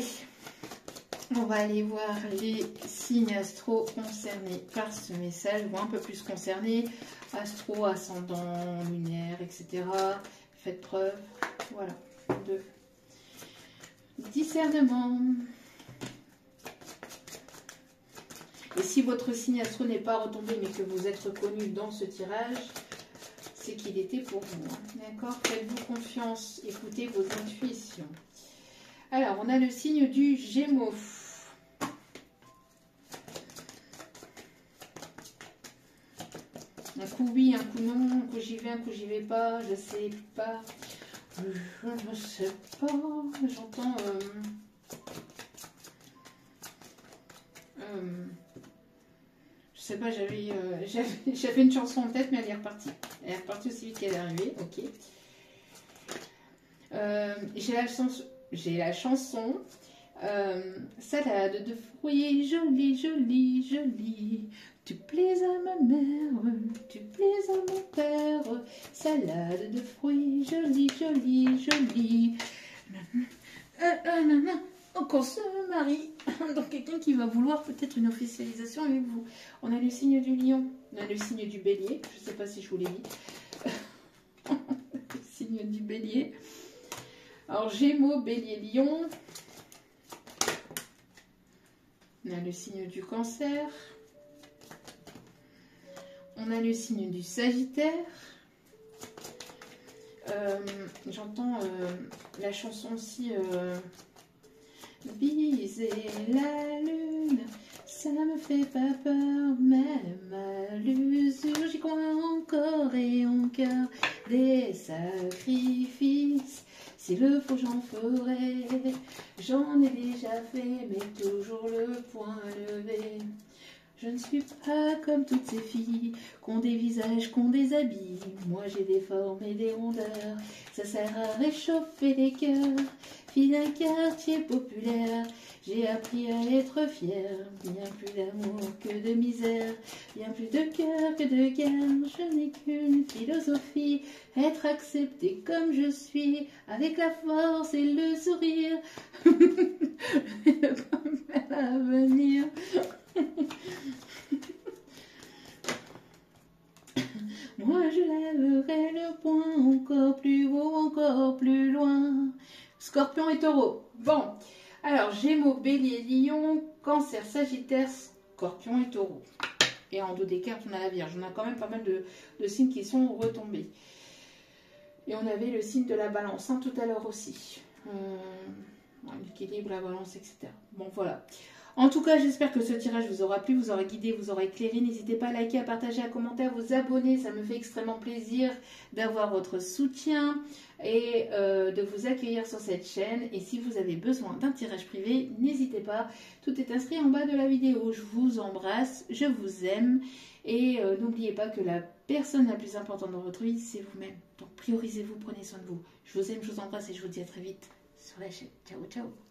On va aller voir les signes astro concernés par ce message, ou un peu plus concernés, astro, ascendant, lunaire, etc. Faites preuve, voilà, de discernement. Et si votre signe astro n'est pas retombé, mais que vous êtes reconnu dans ce tirage, c'est qu'il était pour vous, hein. D'accord? Faites-vous confiance, écoutez vos intuitions. Alors, on a le signe du Gémeaux. Un coup oui, un coup non, un coup j'y vais, un coup j'y vais pas, je sais pas. Je ne sais pas, j'entends... je sais pas, j'avais une chanson en tête, mais elle est repartie. Elle est repartie aussi vite qu'elle est arrivée, ok. J'ai la chanson salade de fruits, jolie, jolie, jolie. Tu plais à ma mère, tu plais à mon père. Salade de fruits, jolie, jolie, jolie. Qu'on se marie. Donc quelqu'un qui va vouloir peut-être une officialisation avec vous. On a le signe du lion, on a le signe du bélier. Je ne sais pas si je vous l'ai dit. Le signe du bélier. Alors, Gémeaux, Bélier, Lion. On a le signe du Cancer. On a le signe du Sagittaire. J'entends la chanson aussi Viser la lune, ça me fait pas peur, même à l'usure, j'y crois encore et encore des sacrifices. S'il le faut, j'en ferai. J'en ai déjà fait, mais toujours le point levé. Je ne suis pas comme toutes ces filles qu'ont des visages, qu'ont des habits. Moi j'ai des formes et des rondeurs, ça sert à réchauffer les cœurs. Fille d'un quartier populaire, j'ai appris à être fière. Bien plus d'amour que de misère, bien plus de cœur que de guerre. Je n'ai qu'une philosophie, être acceptée comme je suis, avec la force et le sourire. Ne pas me faire l'avenir. Moi je lèverai le poing encore plus haut, encore plus loin. Scorpion et Taureau. Bon, alors Gémeaux, Bélier, Lion, Cancer, Sagittaire, Scorpion et Taureau. Et en dos des cartes, on a la Vierge. On a quand même pas mal de signes qui sont retombés. Et on avait le signe de la Balance hein, tout à l'heure aussi. L'équilibre, la Balance, etc. Bon, voilà. En tout cas, j'espère que ce tirage vous aura plu, vous aura guidé, vous aura éclairé. N'hésitez pas à liker, à partager, à commenter, à vous abonner. Ça me fait extrêmement plaisir d'avoir votre soutien et de vous accueillir sur cette chaîne. Et si vous avez besoin d'un tirage privé, n'hésitez pas. Tout est inscrit en bas de la vidéo. Je vous embrasse, je vous aime. Et n'oubliez pas que la personne la plus importante dans votre vie, c'est vous-même. Donc priorisez-vous, prenez soin de vous. Je vous aime, je vous embrasse et je vous dis à très vite sur la chaîne. Ciao, ciao.